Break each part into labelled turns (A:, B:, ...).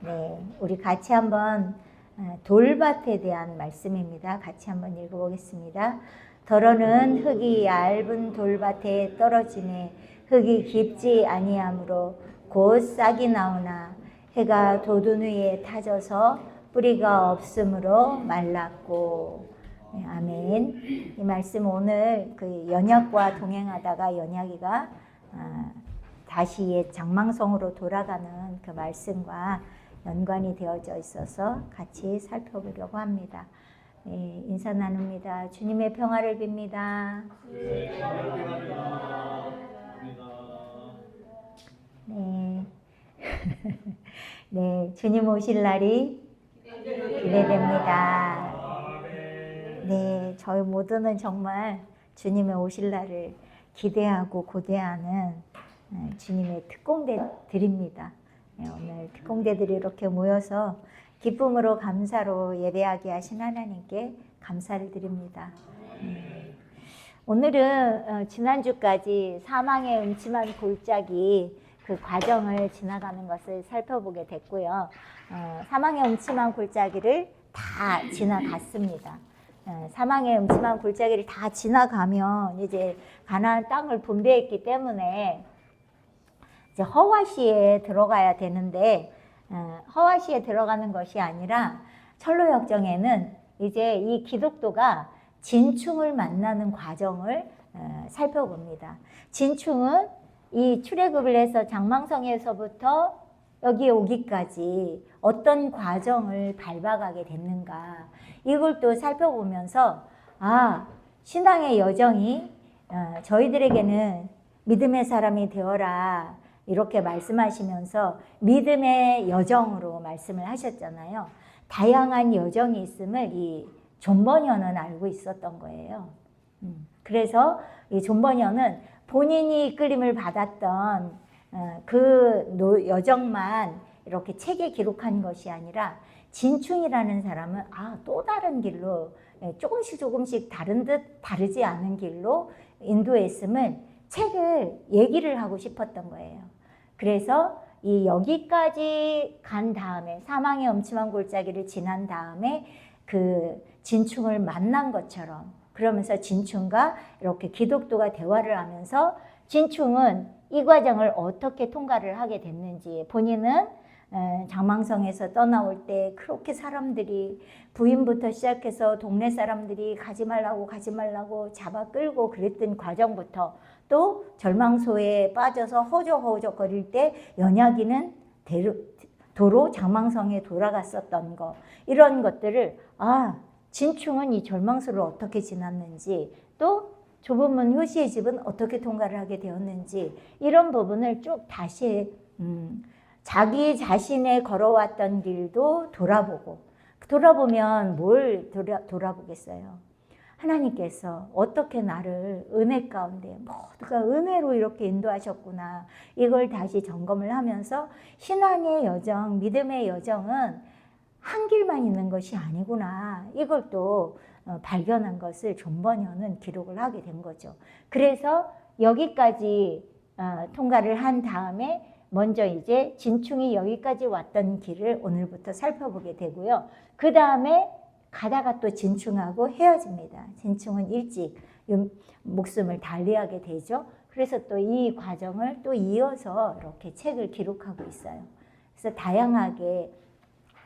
A: 네, 우리 같이 한번 돌밭에 대한 말씀입니다. 같이 한번 읽어보겠습니다. 더러는 흙이 얇은 돌밭에 떨어지매 흙이 깊지 아니하므로 곧 싹이 나오나 해가 돋은 위에 타져서 뿌리가 없으므로 말랐고. 네, 아멘. 이 말씀 오늘 그 연약과 동행하다가 연약이가 다시 옛 장망성으로 돌아가는 그 말씀과 연관이 되어져 있어서 같이 살펴보려고 합니다. 네, 인사 나눕니다. 주님의 평화를 빕니다. 네. 네, 주님 오실 날이 기대됩니다. 네, 저희 모두는 정말 주님의 오실 날을 기대하고 고대하는 주님의 특공대들입니다. 네, 오늘 특공대들이 이렇게 모여서 기쁨으로 감사로 예배하게 하신 하나님께 감사를 드립니다. 오늘은 지난주까지 사망의 음침한 골짜기 그 과정을 지나가는 것을 살펴보게 됐고요. 사망의 음침한 골짜기를 다 지나갔습니다. 사망의 음침한 골짜기를 다 지나가면 이제 가나안 땅을 분배했기 때문에 이제 허와시에 들어가야 되는데 허와시에 들어가는 것이 아니라 철로역정에는 이제 이 기독도가 진충을 만나는 과정을 살펴봅니다. 진충은 이 출애굽을 해서 장망성에서부터 여기에 오기까지 어떤 과정을 밟아가게 됐는가, 이걸 또 살펴보면서 신앙의 여정이 저희들에게는 믿음의 사람이 되어라 이렇게 말씀하시면서 믿음의 여정으로 말씀을 하셨잖아요. 다양한 여정이 있음을 이 존 버녀는 알고 있었던 거예요. 그래서 이 존 버녀는 본인이 이끌림을 받았던 그 여정만 이렇게 책에 기록한 것이 아니라 진충이라는 사람은 또 다른 길로 조금씩 다른 듯 다르지 않은 길로 인도했음을 책을 얘기를 하고 싶었던 거예요. 그래서 이 여기까지 간 다음에 사망의 음침한 골짜기를 지난 다음에 그 진충을 만난 것처럼, 그러면서 진충과 이렇게 기독도가 대화를 하면서 진충은 이 과정을 어떻게 통과를 하게 됐는지, 본인은 장망성에서 떠나올 때 그렇게 사람들이 부인부터 시작해서 동네 사람들이 가지 말라고 잡아 끌고 그랬던 과정부터, 또 절망소에 빠져서 허우적거릴 때 연약이는 도로 장망성에 돌아갔었던 거, 이런 것들을 진충은 이 절망소를 어떻게 지났는지, 또 좁은 문 효시의 집은 어떻게 통과를 하게 되었는지, 이런 부분을 쭉 다시 자기 자신의 걸어왔던 길도 돌아보면 뭘 돌아보겠어요? 하나님께서 어떻게 나를 은혜 가운데 모두가 은혜로 이렇게 인도하셨구나, 이걸 다시 점검을 하면서 신앙의 여정, 믿음의 여정은 한 길만 있는 것이 아니구나, 이걸 또 발견한 것을 존 버녀는 기록을 하게 된 거죠. 그래서 여기까지 통과를 한 다음에 먼저 이제 진충이 여기까지 왔던 길을 오늘부터 살펴보게 되고요. 그 다음에 가다가 또 진충하고 헤어집니다. 진충은 일찍 목숨을 달리하게 되죠. 그래서 또 이 과정을 또 이어서 이렇게 책을 기록하고 있어요. 그래서 다양하게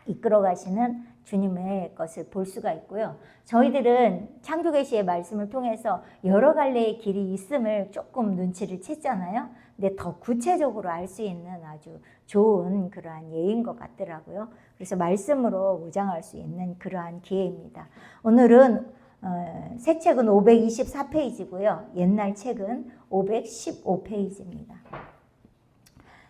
A: 이끌어 가시는 주님의 것을 볼 수가 있고요. 저희들은 창조계시의 말씀을 통해서 여러 갈래의 길이 있음을 조금 눈치를 챘잖아요. 근데 더 구체적으로 알 수 있는 아주 좋은 그러한 예인 것 같더라고요. 그래서 말씀으로 무장할 수 있는 그러한 기회입니다. 오늘은 새 책은 524페이지고요. 옛날 책은 515페이지입니다.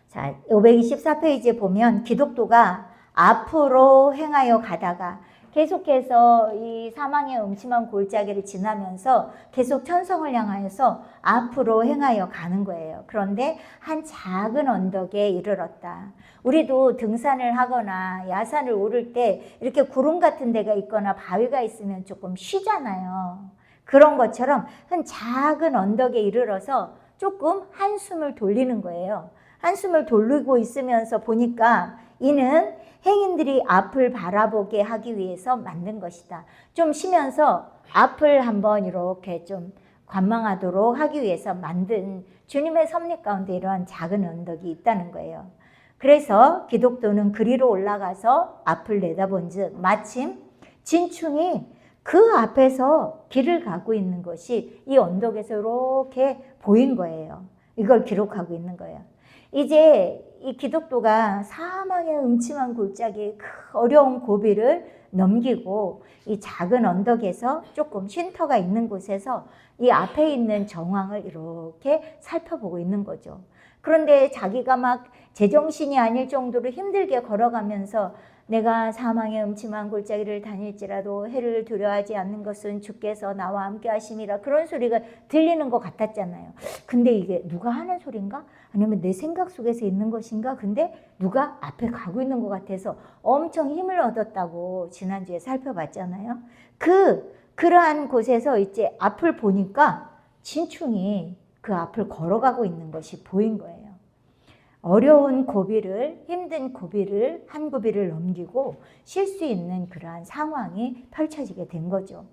A: 자, 524페이지에 보면 기독도가 앞으로 행하여 가다가 계속해서 이 사망의 음침한 골짜기를 지나면서 계속 천성을 향하여서 앞으로 행하여 가는 거예요. 그런데 한 작은 언덕에 이르렀다. 우리도 등산을 하거나 야산을 오를 때 이렇게 구름 같은 데가 있거나 바위가 있으면 조금 쉬잖아요. 그런 것처럼 한 작은 언덕에 이르러서 조금 한숨을 돌리는 거예요. 한숨을 돌리고 있으면서 보니까 이는 행인들이 앞을 바라보게 하기 위해서 만든 것이다. 좀 쉬면서 앞을 한번 이렇게 좀 관망하도록 하기 위해서 만든 주님의 섭리 가운데 이러한 작은 언덕이 있다는 거예요. 그래서 기독도는 그리로 올라가서 앞을 내다본 즉 마침 진충이 그 앞에서 길을 가고 있는 것이 이 언덕에서 이렇게 보인 거예요. 이걸 기록하고 있는 거예요. 이제 이 기독도가 사망의 음침한 골짜기 그 어려운 고비를 넘기고 이 작은 언덕에서 조금 쉼터가 있는 곳에서 이 앞에 있는 정황을 이렇게 살펴보고 있는 거죠. 그런데 자기가 막 제정신이 아닐 정도로 힘들게 걸어가면서 내가 사망의 음침한 골짜기를 다닐지라도 해를 두려워하지 않는 것은 주께서 나와 함께 하심이라 그런 소리가 들리는 것 같았잖아요. 근데 이게 누가 하는 소린가? 아니면 내 생각 속에서 있는 것인가? 근데 누가 앞에 가고 있는 것 같아서 엄청 힘을 얻었다고 지난주에 살펴봤잖아요. 그러한 곳에서 이제 앞을 보니까 진충이 그 앞을 걸어가고 있는 것이 보인 거예요. 어려운 고비를, 힘든 고비를, 한 고비를 넘기고 쉴 수 있는 그러한 상황이 펼쳐지게 된 거죠.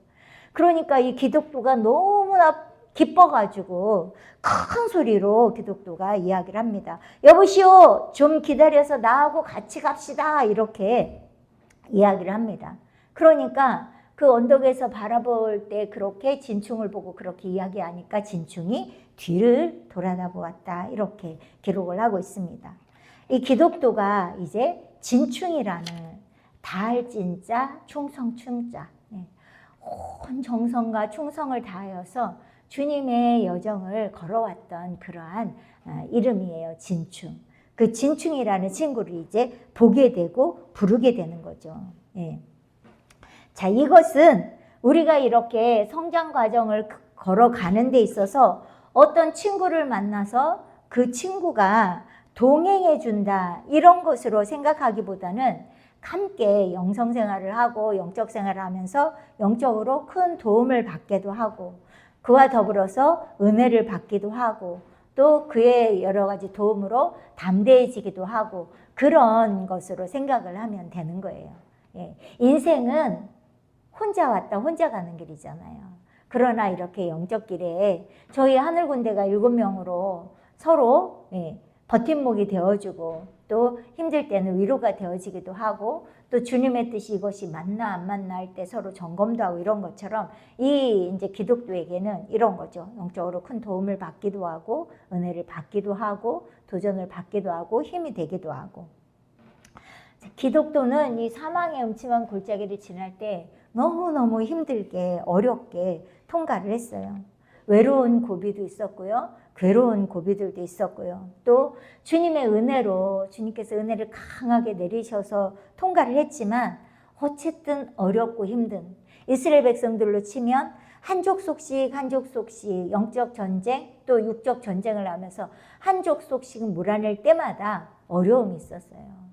A: 그러니까 이 기독도가 너무나 기뻐가지고 큰 소리로 기독도가 이야기를 합니다. 여보시오, 좀 기다려서 나하고 같이 갑시다. 이렇게 이야기를 합니다. 그러니까 그 언덕에서 바라볼 때 그렇게 진충을 보고 그렇게 이야기하니까 진충이 뒤를 돌아다 보았다. 이렇게 기록을 하고 있습니다. 이 기독도가 이제 진충이라는 다할진자 충성충자 온 정성과 충성을 다하여서 주님의 여정을 걸어왔던 그러한 이름이에요. 진충. 그 진충이라는 친구를 이제 보게 되고 부르게 되는 거죠. 예. 자, 이것은 우리가 이렇게 성장 과정을 걸어가는 데 있어서 어떤 친구를 만나서 그 친구가 동행해 준다 이런 것으로 생각하기보다는 함께 영성생활을 하고 영적 생활을 하면서 영적으로 큰 도움을 받기도 하고 그와 더불어서 은혜를 받기도 하고 또 그의 여러 가지 도움으로 담대해지기도 하고 그런 것으로 생각을 하면 되는 거예요. 예. 인생은 혼자 왔다 혼자 가는 길이잖아요. 그러나 이렇게 영적 길에 저희 하늘군대가 7명으로 서로 버팀목이 되어주고 또 힘들 때는 위로가 되어지기도 하고 또 주님의 뜻이 이것이 맞나 안 맞나 할 때 서로 점검도 하고 이런 것처럼 이 이제 기독교에게는 이런 거죠. 영적으로 큰 도움을 받기도 하고 은혜를 받기도 하고 도전을 받기도 하고 힘이 되기도 하고 기독도는 이 사망의 음침한 골짜기를 지날 때 너무너무 힘들게 어렵게 통과를 했어요. 외로운 고비도 있었고요. 괴로운 고비들도 있었고요. 또 주님의 은혜로 주님께서 은혜를 강하게 내리셔서 통과를 했지만 어쨌든 어렵고 힘든 이스라엘 백성들로 치면 한 족속씩 영적 전쟁 또 육적 전쟁을 하면서 한 족속씩 몰아낼 때마다 어려움이 있었어요.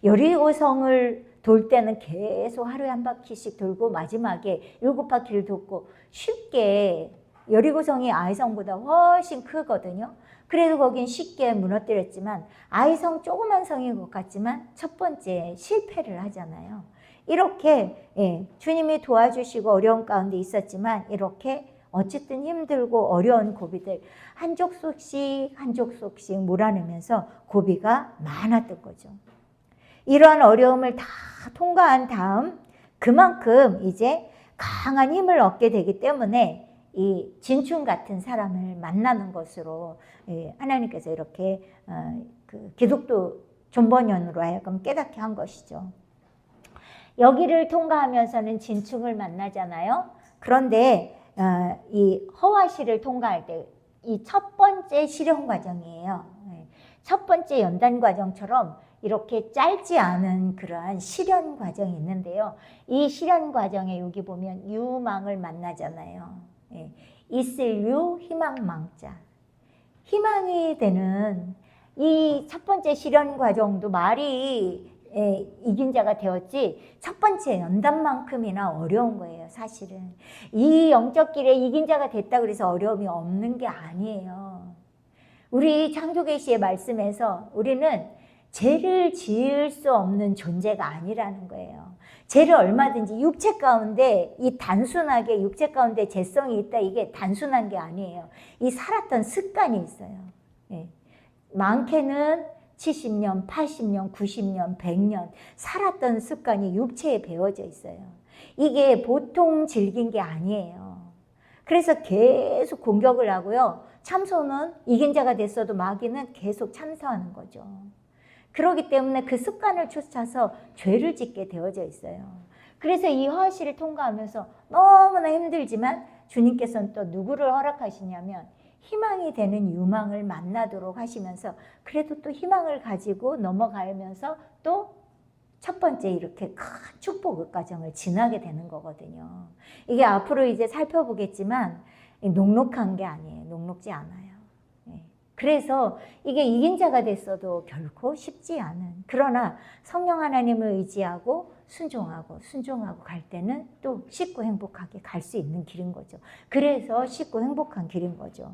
A: 여리고성을 돌 때는 계속 하루에 한 바퀴씩 돌고 마지막에 7바퀴를 돕고 쉽게 여리고성이 아이성보다 훨씬 크거든요. 그래도 거긴 쉽게 무너뜨렸지만 아이성 조그만 성인 것 같지만 첫 번째 실패를 하잖아요. 이렇게 주님이 도와주시고 어려운 가운데 있었지만 이렇게 어쨌든 힘들고 어려운 고비들 한 족속씩 몰아내면서 고비가 많았던 거죠. 이러한 어려움을 다 통과한 다음 그만큼 이제 강한 힘을 얻게 되기 때문에 이 진충 같은 사람을 만나는 것으로 하나님께서 이렇게 그 기독교 존버년으로 하여금 깨닫게 한 것이죠. 여기를 통과하면서는 진충을 만나잖아요. 그런데 이 허와시를 통과할 때 이 첫 번째 실현 과정이에요. 첫 번째 연단 과정처럼 이렇게 짧지 않은 그러한 실현 과정이 있는데요. 이 실현 과정에 여기 보면 유망을 만나잖아요. 있을 유 희망망자. 희망이 되는 이 첫 번째 실현 과정도 말이 이긴 자가 되었지 첫 번째 연단만큼이나 어려운 거예요. 사실은 이 영적 길에 이긴 자가 됐다 그래서 어려움이 없는 게 아니에요. 우리 창조계시의 말씀에서 우리는 죄를 지을 수 없는 존재가 아니라는 거예요. 죄를 얼마든지 육체 가운데 이 단순하게 육체 가운데 죄성이 있다 이게 단순한 게 아니에요. 이 살았던 습관이 있어요. 예. 많게는 70년, 80년, 90년, 100년 살았던 습관이 육체에 배어져 있어요. 이게 보통 질긴 게 아니에요. 그래서 계속 공격을 하고요. 참소는 이긴 자가 됐어도 마귀는 계속 참소하는 거죠. 그렇기 때문에 그 습관을 쫓아서 죄를 짓게 되어져 있어요. 그래서 이 허시를 통과하면서 너무나 힘들지만 주님께서는 또 누구를 허락하시냐면 희망이 되는 유망을 만나도록 하시면서 그래도 또 희망을 가지고 넘어가면서 또 첫 번째 이렇게 큰 축복의 과정을 지나게 되는 거거든요. 이게 앞으로 이제 살펴보겠지만 녹록한 게 아니에요. 녹록지 않아요. 그래서 이게 이긴 자가 됐어도 결코 쉽지 않은, 그러나 성령 하나님을 의지하고 순종하고 갈 때는 또 쉽고 행복하게 갈 수 있는 길인 거죠. 그래서 쉽고 행복한 길인 거죠.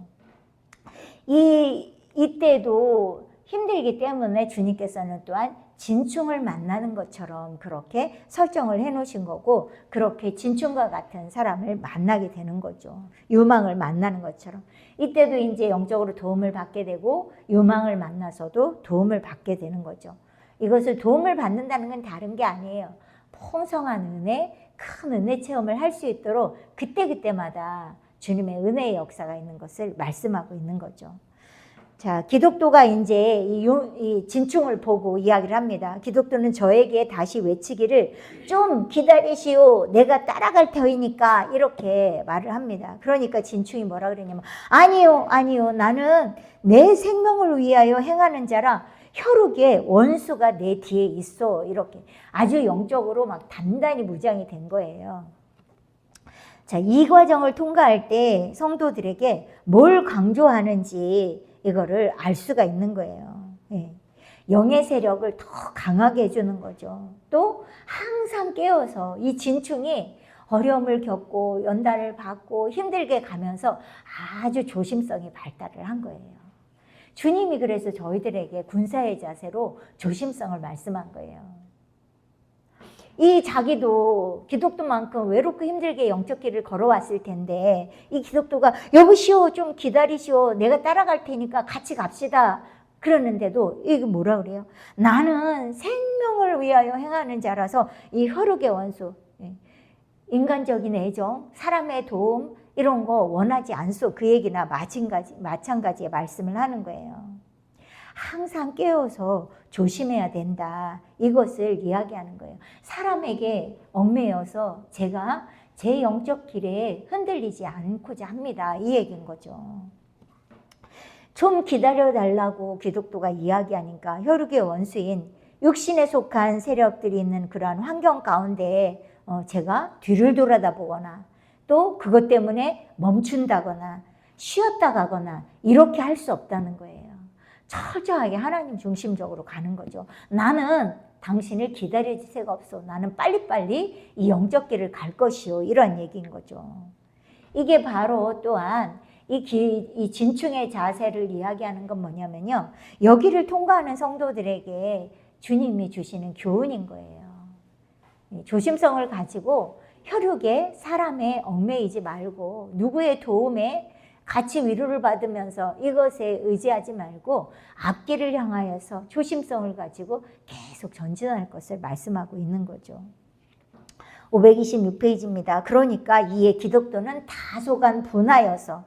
A: 이때도 힘들기 때문에 주님께서는 또한 진충을 만나는 것처럼 그렇게 설정을 해 놓으신 거고, 그렇게 진충과 같은 사람을 만나게 되는 거죠. 유망을 만나는 것처럼. 이때도 이제 영적으로 도움을 받게 되고 유망을 만나서도 도움을 받게 되는 거죠. 이것을 도움을 받는다는 건 다른 게 아니에요. 풍성한 은혜, 큰 은혜 체험을 할 수 있도록 그때그때마다 주님의 은혜의 역사가 있는 것을 말씀하고 있는 거죠. 자, 기독도가 이제 이 진충을 보고 이야기를 합니다. 기독도는 저에게 다시 외치기를 좀 기다리시오. 내가 따라갈 터이니까 이렇게 말을 합니다. 그러니까 진충이 뭐라 그러냐면 아니요. 나는 내 생명을 위하여 행하는 자라 혈육의 원수가 내 뒤에 있어. 이렇게 아주 영적으로 막 단단히 무장이 된 거예요. 자, 이 과정을 통과할 때 성도들에게 뭘 강조하는지 이거를 알 수가 있는 거예요. 예. 영의 세력을 더 강하게 해주는 거죠. 또 항상 깨어서 이 진충이 어려움을 겪고 연단을 받고 힘들게 가면서 아주 조심성이 발달을 한 거예요. 주님이 그래서 저희들에게 군사의 자세로 조심성을 말씀한 거예요. 이 자기도 기독도만큼 외롭고 힘들게 영적 길을 걸어왔을 텐데 이 기독도가 여보시오 좀 기다리시오 내가 따라갈 테니까 같이 갑시다 그러는데도 이게 뭐라 그래요? 나는 생명을 위하여 행하는 자라서 이 혈육의 원수, 인간적인 애정, 사람의 도움 이런 거 원하지 않소. 그 얘기나 마찬가지의 말씀을 하는 거예요. 항상 깨어서 조심해야 된다. 이것을 이야기하는 거예요. 사람에게 얽매여서 제가 제 영적 길에 흔들리지 않고자 합니다. 이 얘기인 거죠. 좀 기다려달라고 기독도가 이야기하니까 혈육의 원수인 육신에 속한 세력들이 있는 그러한 환경 가운데 제가 뒤를 돌아다보거나 또 그것 때문에 멈춘다거나 쉬었다 가거나 이렇게 할 수 없다는 거예요. 철저하게 하나님 중심적으로 가는 거죠. 나는 당신을 기다릴 새가 없어. 나는 빨리빨리 이 영적 길을 갈 것이요. 이런 얘기인 거죠. 이게 바로 또한 이 진충의 자세를 이야기하는 건 뭐냐면요. 여기를 통과하는 성도들에게 주님이 주시는 교훈인 거예요. 조심성을 가지고 혈육에 사람에 얽매이지 말고 누구의 도움에 같이 위로를 받으면서 이것에 의지하지 말고 앞길을 향하여서 조심성을 가지고 계속 전진할 것을 말씀하고 있는 거죠. 526페이지입니다. 그러니까 이에 기독도는 다소간 분하여서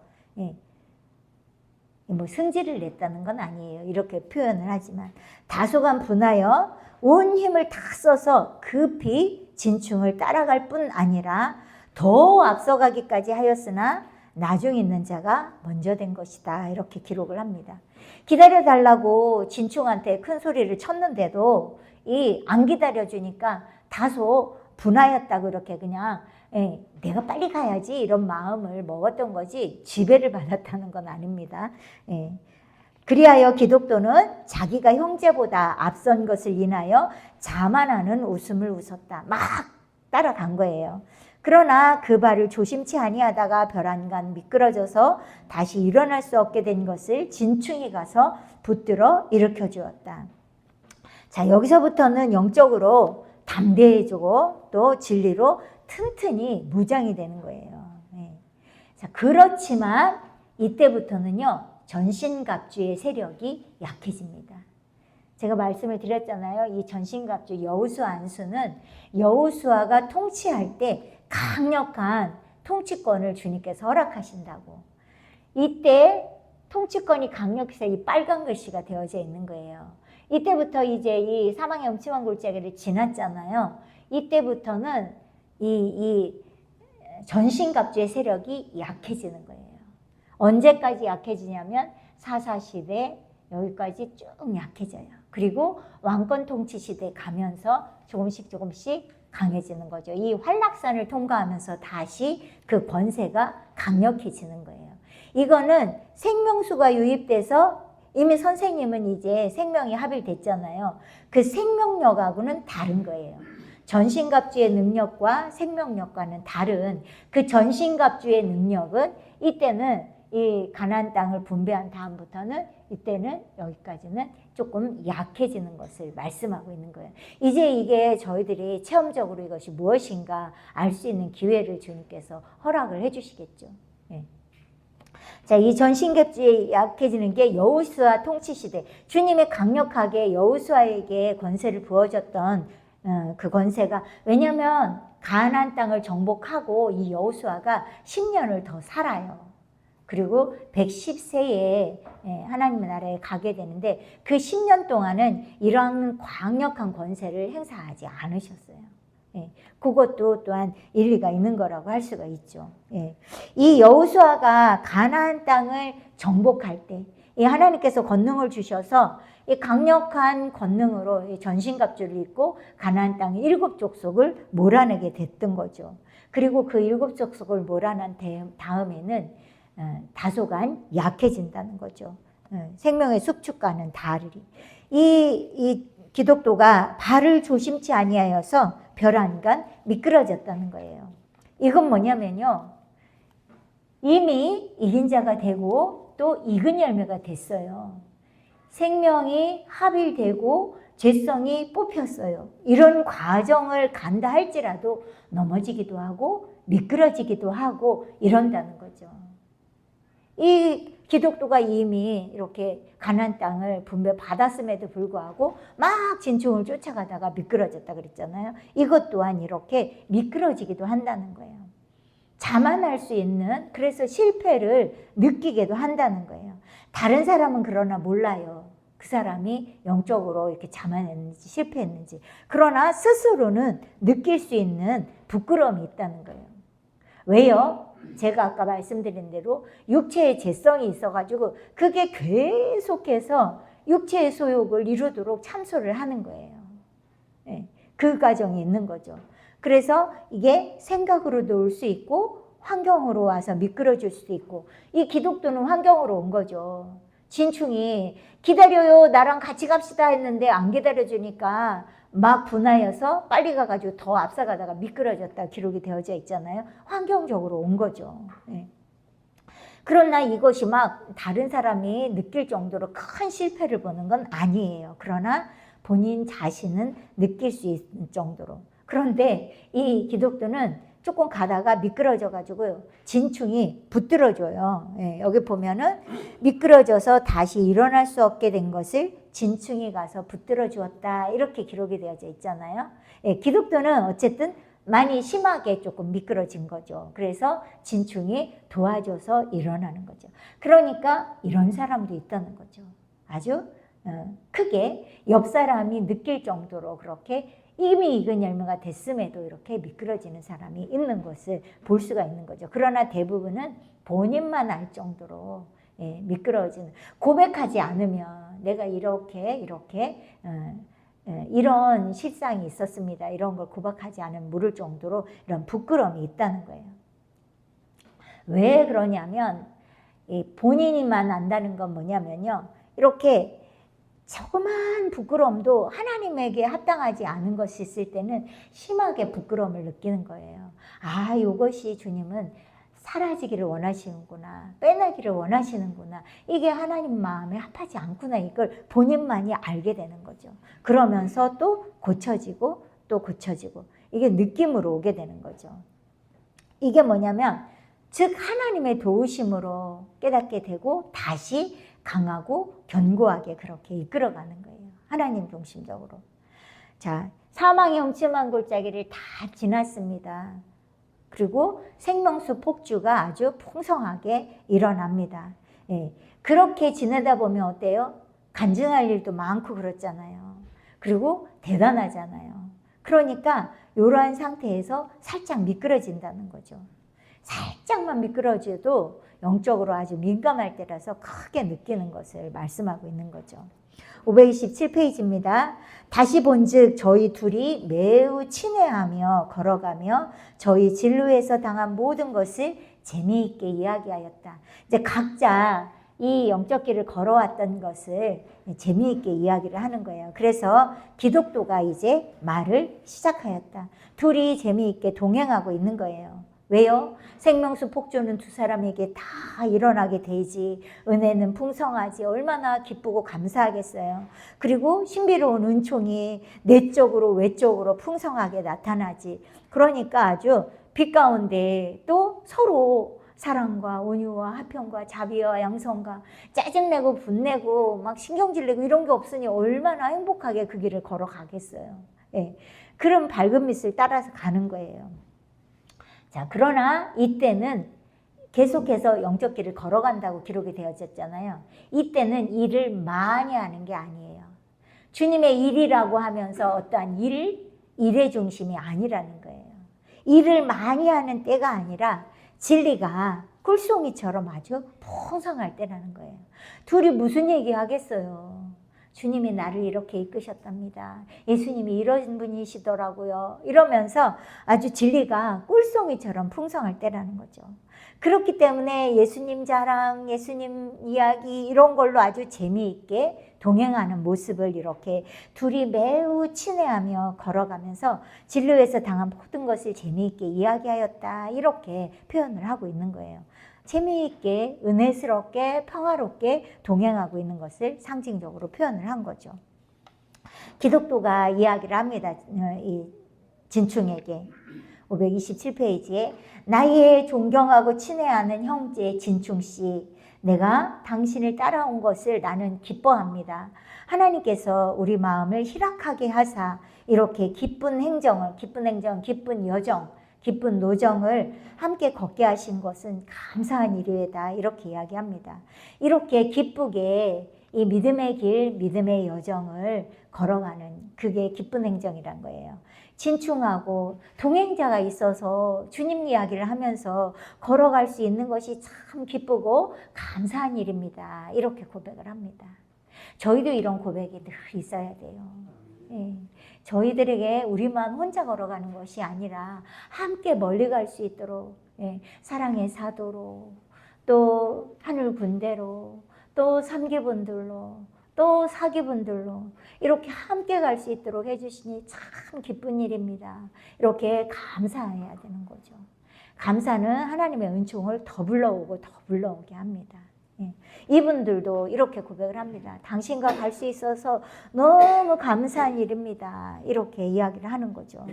A: 뭐 승질을 냈다는 건 아니에요. 이렇게 표현을 하지만 다소간 분하여 온 힘을 다 써서 급히 진충을 따라갈 뿐 아니라 더 앞서가기까지 하였으나 나중 있는 자가 먼저 된 것이다. 이렇게 기록을 합니다. 기다려달라고 진충한테 큰 소리를 쳤는데도 안 기다려주니까 다소 분하였다고 이렇게 그냥 내가 빨리 가야지 이런 마음을 먹었던 거지 지배를 받았다는 건 아닙니다. 그리하여 기독도는 자기가 형제보다 앞선 것을 인하여 자만하는 웃음을 웃었다. 막 따라간 거예요. 그러나 그 발을 조심치 아니하다가 벼랑간 미끄러져서 다시 일어날 수 없게 된 것을 진충이 가서 붙들어 일으켜 주었다. 자, 여기서부터는 영적으로 담대해지고 또 진리로 튼튼히 무장이 되는 거예요. 네. 자, 그렇지만 이때부터는요, 전신갑주의 세력이 약해집니다. 제가 말씀을 드렸잖아요. 이 전신갑주 여호수아 안수는 여호수아가 통치할 때 강력한 통치권을 주님께서 허락하신다고. 이때 통치권이 강력해서 이 빨간 글씨가 되어져 있는 거예요. 이때부터 이제 이 사망의 음침한 골짜기를 지났잖아요. 이때부터는 이 전신갑주의 세력이 약해지는 거예요. 언제까지 약해지냐면 사사시대 여기까지 쭉 약해져요. 그리고 왕권 통치 시대 가면서 조금씩 강해지는 거죠. 이 활락산을 통과하면서 다시 그 권세가 강력해지는 거예요. 이거는 생명수가 유입돼서 이미 선생님은 이제 생명이 합일됐잖아요. 그 생명력하고는 다른 거예요. 전신갑주의 능력과 생명력과는 다른 그 전신갑주의 능력은 이때는 이 가나안 땅을 분배한 다음부터는 이때는 여기까지는 조금 약해지는 것을 말씀하고 있는 거예요. 이제 이게 저희들이 체험적으로 이것이 무엇인가 알 수 있는 기회를 주님께서 허락을 해주시겠죠. 네. 자, 이 전신갑주에 약해지는 게 여호수아 통치 시대, 주님이 강력하게 여호수아에게 권세를 부어줬던 그 권세가, 왜냐하면 가나안 땅을 정복하고 이 여호수아가 10년을 더 살아요. 그리고 110세에 하나님의 나라에 가게 되는데 그 10년 동안은 이런 강력한 권세를 행사하지 않으셨어요. 그것도 또한 일리가 있는 거라고 할 수가 있죠. 이 여호수아가 가나안 땅을 정복할 때 이 하나님께서 권능을 주셔서 이 강력한 권능으로 전신갑주를 입고 가나안 땅의 7 족속을 몰아내게 됐던 거죠. 그리고 그 7 족속을 몰아낸 다음에는 다소간 약해진다는 거죠. 생명의 숲축과는 다르리. 이 기독도가 발을 조심치 아니하여서 벼랑간 미끄러졌다는 거예요. 이건 뭐냐면요, 이미 이긴 자가 되고 또 익은 열매가 됐어요. 생명이 합일되고 죄성이 뽑혔어요. 이런 과정을 간다 할지라도 넘어지기도 하고 미끄러지기도 하고 이런다는 거죠. 이 기독도가 이미 이렇게 가나안 땅을 분배받았음에도 불구하고 막 진충을 쫓아가다가 미끄러졌다 그랬잖아요. 이것 또한 이렇게 미끄러지기도 한다는 거예요. 자만할 수 있는, 그래서 실패를 느끼게도 한다는 거예요. 다른 사람은 그러나 몰라요. 그 사람이 영적으로 이렇게 자만했는지 실패했는지. 그러나 스스로는 느낄 수 있는 부끄러움이 있다는 거예요. 왜요? 제가 아까 말씀드린 대로 육체의 죄성이 있어가지고 그게 계속해서 육체의 소욕을 이루도록 참소를 하는 거예요. 그 과정이 있는 거죠. 그래서 이게 생각으로도 올 수 있고 환경으로 와서 미끄러질 수도 있고, 이 기독도는 환경으로 온 거죠. 진충이 기다려요, 나랑 같이 갑시다 했는데 안 기다려주니까 막 분하여서 빨리 가가지고 더 앞서가다가 미끄러졌다 기록이 되어져 있잖아요. 환경적으로 온 거죠. 그러나 이것이 막 다른 사람이 느낄 정도로 큰 실패를 보는 건 아니에요. 그러나 본인 자신은 느낄 수 있는 정도로. 그런데 이 기독도는 조금 가다가 미끄러져가지고 진충이 붙들어줘요. 여기 보면은 미끄러져서 다시 일어날 수 없게 된 것을 진충이 가서 붙들어 주었다, 이렇게 기록이 되어져 있잖아요. 기독도는 어쨌든 많이 심하게 조금 미끄러진 거죠. 그래서 진충이 도와줘서 일어나는 거죠. 그러니까 이런 사람도 있다는 거죠. 아주 크게 옆 사람이 느낄 정도로 그렇게 이미 익은 열매가 됐음에도 이렇게 미끄러지는 사람이 있는 것을 볼 수가 있는 거죠. 그러나 대부분은 본인만 알 정도로 미끄러지는, 고백하지 않으면 내가 이렇게 이런 실상이 있었습니다, 이런 걸 고백하지 않으면 모를 정도로 이런 부끄러움이 있다는 거예요. 왜 그러냐면 본인이만 안다는 건 뭐냐면요, 이렇게 조그만 부끄러움도 하나님에게 합당하지 않은 것이 있을 때는 심하게 부끄러움을 느끼는 거예요. 아, 이것이 주님은 사라지기를 원하시는구나. 빼내기를 원하시는구나. 이게 하나님 마음에 합하지 않구나. 이걸 본인만이 알게 되는 거죠. 그러면서 또 고쳐지고 또 고쳐지고 이게 느낌으로 오게 되는 거죠. 이게 뭐냐면 즉 하나님의 도우심으로 깨닫게 되고 다시 강하고 견고하게 그렇게 이끌어가는 거예요. 하나님 중심적으로. 자, 사망의 험침한 골짜기를 다 지났습니다. 그리고 생명수 폭주가 아주 풍성하게 일어납니다. 예, 그렇게 지내다 보면 어때요? 간증할 일도 많고 그렇잖아요. 그리고 대단하잖아요. 그러니까 이러한 상태에서 살짝 미끄러진다는 거죠. 살짝만 미끄러져도 영적으로 아주 민감할 때라서 크게 느끼는 것을 말씀하고 있는 거죠. 527페이지입니다. 다시 본즉 저희 둘이 매우 친애하며 걸어가며 저희 진로에서 당한 모든 것을 재미있게 이야기하였다. 이제 각자 이 영적 길을 걸어왔던 것을 재미있게 이야기를 하는 거예요. 그래서 기독도가 이제 말을 시작하였다. 둘이 재미있게 동행하고 있는 거예요. 왜요? 생명수 폭주는 두 사람에게 다 일어나게 되지. 은혜는 풍성하지. 얼마나 기쁘고 감사하겠어요. 그리고 신비로운 은총이 내적으로 외적으로 풍성하게 나타나지. 그러니까 아주 빛 가운데 또 서로 사랑과 온유와 화평과 자비와 양성과 짜증내고 분내고 막 신경질내고 이런 게 없으니 얼마나 행복하게 그 길을 걸어가겠어요. 예. 그런 밝은 빛을 따라서 가는 거예요. 자, 그러나 이때는 계속해서 영적 길을 걸어간다고 기록이 되어졌잖아요. 이때는 일을 많이 하는 게 아니에요. 주님의 일이라고 하면서 어떠한 일의 중심이 아니라는 거예요. 일을 많이 하는 때가 아니라 진리가 꿀송이처럼 아주 풍성할 때라는 거예요. 둘이 무슨 얘기 하겠어요. 주님이 나를 이렇게 이끄셨답니다. 예수님이 이런 분이시더라고요. 이러면서 아주 진리가 꿀송이처럼 풍성할 때라는 거죠. 그렇기 때문에 예수님 자랑, 예수님 이야기 이런 걸로 아주 재미있게 동행하는 모습을 이렇게 둘이 매우 친애하며 걸어가면서 진로에서 당한 모든 것을 재미있게 이야기하였다. 이렇게 표현을 하고 있는 거예요. 재미있게 은혜스럽게 평화롭게 동행하고 있는 것을 상징적으로 표현을 한 거죠. 기독도가 이야기를 합니다. 이 진충에게 527페이지에 나의 존경하고 친애하는 형제 진충씨, 내가 당신을 따라온 것을 나는 기뻐합니다. 하나님께서 우리 마음을 희락하게 하사 이렇게 기쁜 행정, 기쁜 여정, 기쁜 노정을 함께 걷게 하신 것은 감사한 일이다. 이렇게 이야기합니다. 이렇게 기쁘게 이 믿음의 길, 믿음의 여정을 걸어가는 그게 기쁜 행정이란 거예요. 진충하고 동행자가 있어서 주님 이야기를 하면서 걸어갈 수 있는 것이 참 기쁘고 감사한 일입니다. 이렇게 고백을 합니다. 저희도 이런 고백이 늘 있어야 돼요. 예. 저희들에게 우리만 혼자 걸어가는 것이 아니라 함께 멀리 갈 수 있도록 사랑의 사도로 또 하늘 군대로 또 삼기분들로 또 사기분들로 이렇게 함께 갈 수 있도록 해주시니 참 기쁜 일입니다. 이렇게 감사해야 되는 거죠. 감사는 하나님의 은총을 더 불러오고 더 불러오게 합니다. 이분들도 이렇게 고백을 합니다. 당신과 갈 수 있어서 너무 감사한 일입니다. 이렇게 이야기를 하는 거죠.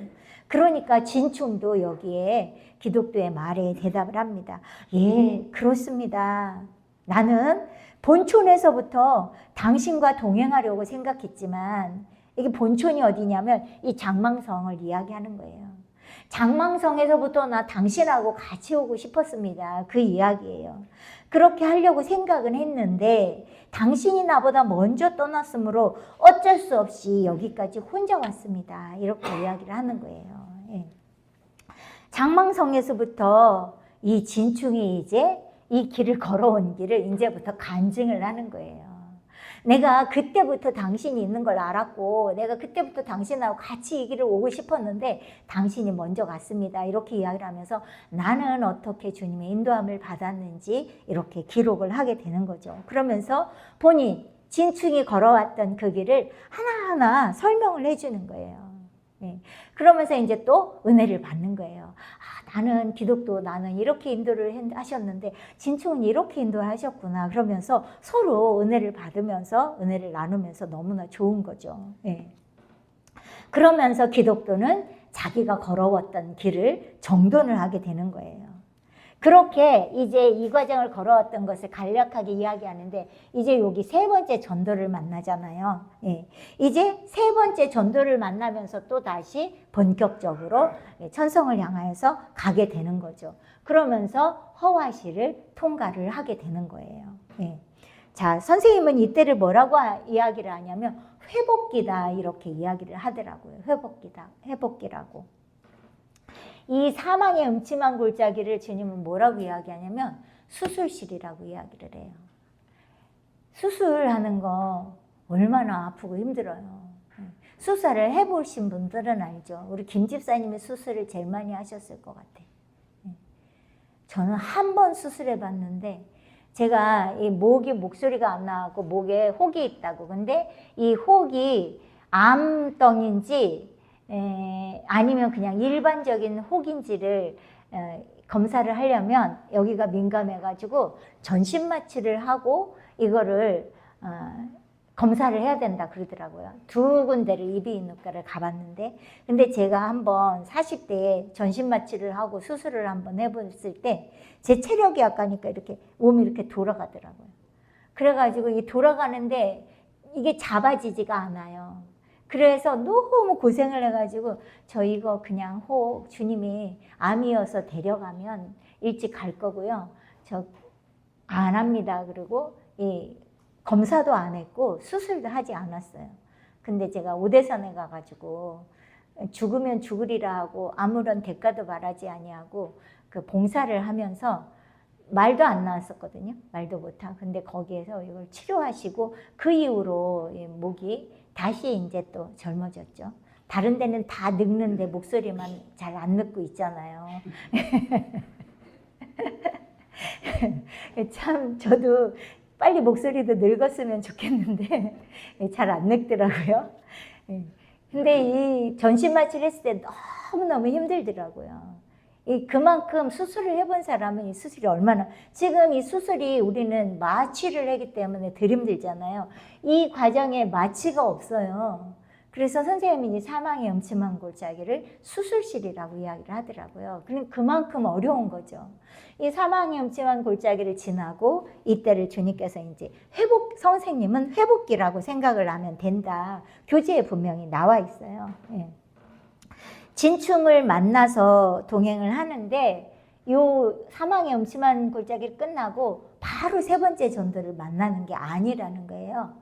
A: 그러니까 진충도 여기에 기독교의 말에 대답을 합니다. 예, 그렇습니다. 나는 본촌에서부터 당신과 동행하려고 생각했지만 이게 본촌이 어디냐면 이 장망성을 이야기하는 거예요. 장망성에서부터 나 당신하고 같이 오고 싶었습니다. 그 이야기예요. 그렇게 하려고 생각은 했는데 당신이 나보다 먼저 떠났으므로 어쩔 수 없이 여기까지 혼자 왔습니다. 이렇게 이야기를 하는 거예요. 예. 장망성에서부터 이 진충이 이제 이 길을 걸어온 길을 이제부터 간증을 하는 거예요. 내가 그때부터 당신이 있는 걸 알았고 내가 그때부터 당신하고 같이 이 길을 오고 싶었는데 당신이 먼저 갔습니다. 이렇게 이야기를 하면서 나는 어떻게 주님의 인도함을 받았는지 이렇게 기록을 하게 되는 거죠. 그러면서 본인 진충이 걸어왔던 그 길을 하나하나 설명을 해주는 거예요. 네. 그러면서 이제 또 은혜를 받는 거예요. 나는 기독교, 나는 이렇게 인도를 하셨는데 진충은 이렇게 인도하셨구나. 그러면서 서로 은혜를 받으면서 은혜를 나누면서 너무나 좋은 거죠. 예. 그러면서 기독교는 자기가 걸어왔던 길을 정돈을 하게 되는 거예요. 그렇게 이제 이 과정을 걸어왔던 것을 간략하게 이야기하는데 이제 여기 세 번째 전도를 만나잖아요. 예. 이제 세 번째 전도를 만나면서 또 다시 본격적으로 천성을 향하여서 가게 되는 거죠. 그러면서 허와시를 통과를 하게 되는 거예요. 예. 자, 선생님은 이때를 뭐라고 이야기를 하냐면 회복기다 이렇게 이야기를 하더라고요. 회복기라고. 이 사망의 음침한 골짜기를 주님은 뭐라고 이야기하냐면 수술실이라고 이야기를 해요. 수술하는 거 얼마나 아프고 힘들어요. 수술을 해보신 분들은 알죠. 우리 김 집사님이 수술을 제일 많이 하셨을 것 같아요. 저는 한 번 수술해봤는데 제가 이 목소리가 안 나고 목에 혹이 있다고. 근데 이 혹이 암덩인지 아니면 그냥 일반적인 혹인지를 검사를 하려면 여기가 민감해가지고 전신마취를 하고 이거를 검사를 해야 된다 그러더라고요. 두 군데를 이비인후과를 가봤는데 근데 제가 한번 40대에 전신마취를 하고 수술을 한번 해봤을 때 제 체력이 약하니까 이렇게 몸이 이렇게 돌아가더라고요. 그래가지고 이 돌아가는데 이게 잡아지지가 않아요. 그래서 너무 고생을 해가지고 저 이거 그냥 주님이 암이어서 데려가면 일찍 갈 거고요. 저 안 합니다. 그리고 이 검사도 안 했고 수술도 하지 않았어요. 근데 제가 오대산에 가가지고 죽으면 죽으리라 하고 아무런 대가도 바라지 아니하고 그 봉사를 하면서 말도 안 나왔었거든요. 말도 못하고. 근데 거기에서 이걸 치료하시고 그 이후로 목이 다시 이제 또 젊어졌죠. 다른 데는 다 늙는데 목소리만 잘 안 늙고 있잖아요. 참 저도 빨리 목소리도 늙었으면 좋겠는데 잘 안 늙더라고요. 근데 이 전신마취를 했을 때 너무너무 힘들더라고요. 그만큼 수술을 해본 사람은 이 수술이 얼마나 지금 이 수술이 우리는 마취를 하기 때문에 덜 힘들잖아요. 이 과정에 마취가 없어요. 그래서 선생님이 이 사망의 음침한 골짜기를 수술실이라고 이야기를 하더라고요. 그만큼 어려운 거죠. 이 사망의 음침한 골짜기를 지나고 이때를 주님께서 이제 선생님은 회복기라고 생각을 하면 된다. 교재에 분명히 나와 있어요. 예. 진충을 만나서 동행을 하는데 요 사망의 음침한 골짜기를 끝나고 바로 세 번째 전도를 만나는 게 아니라는 거예요.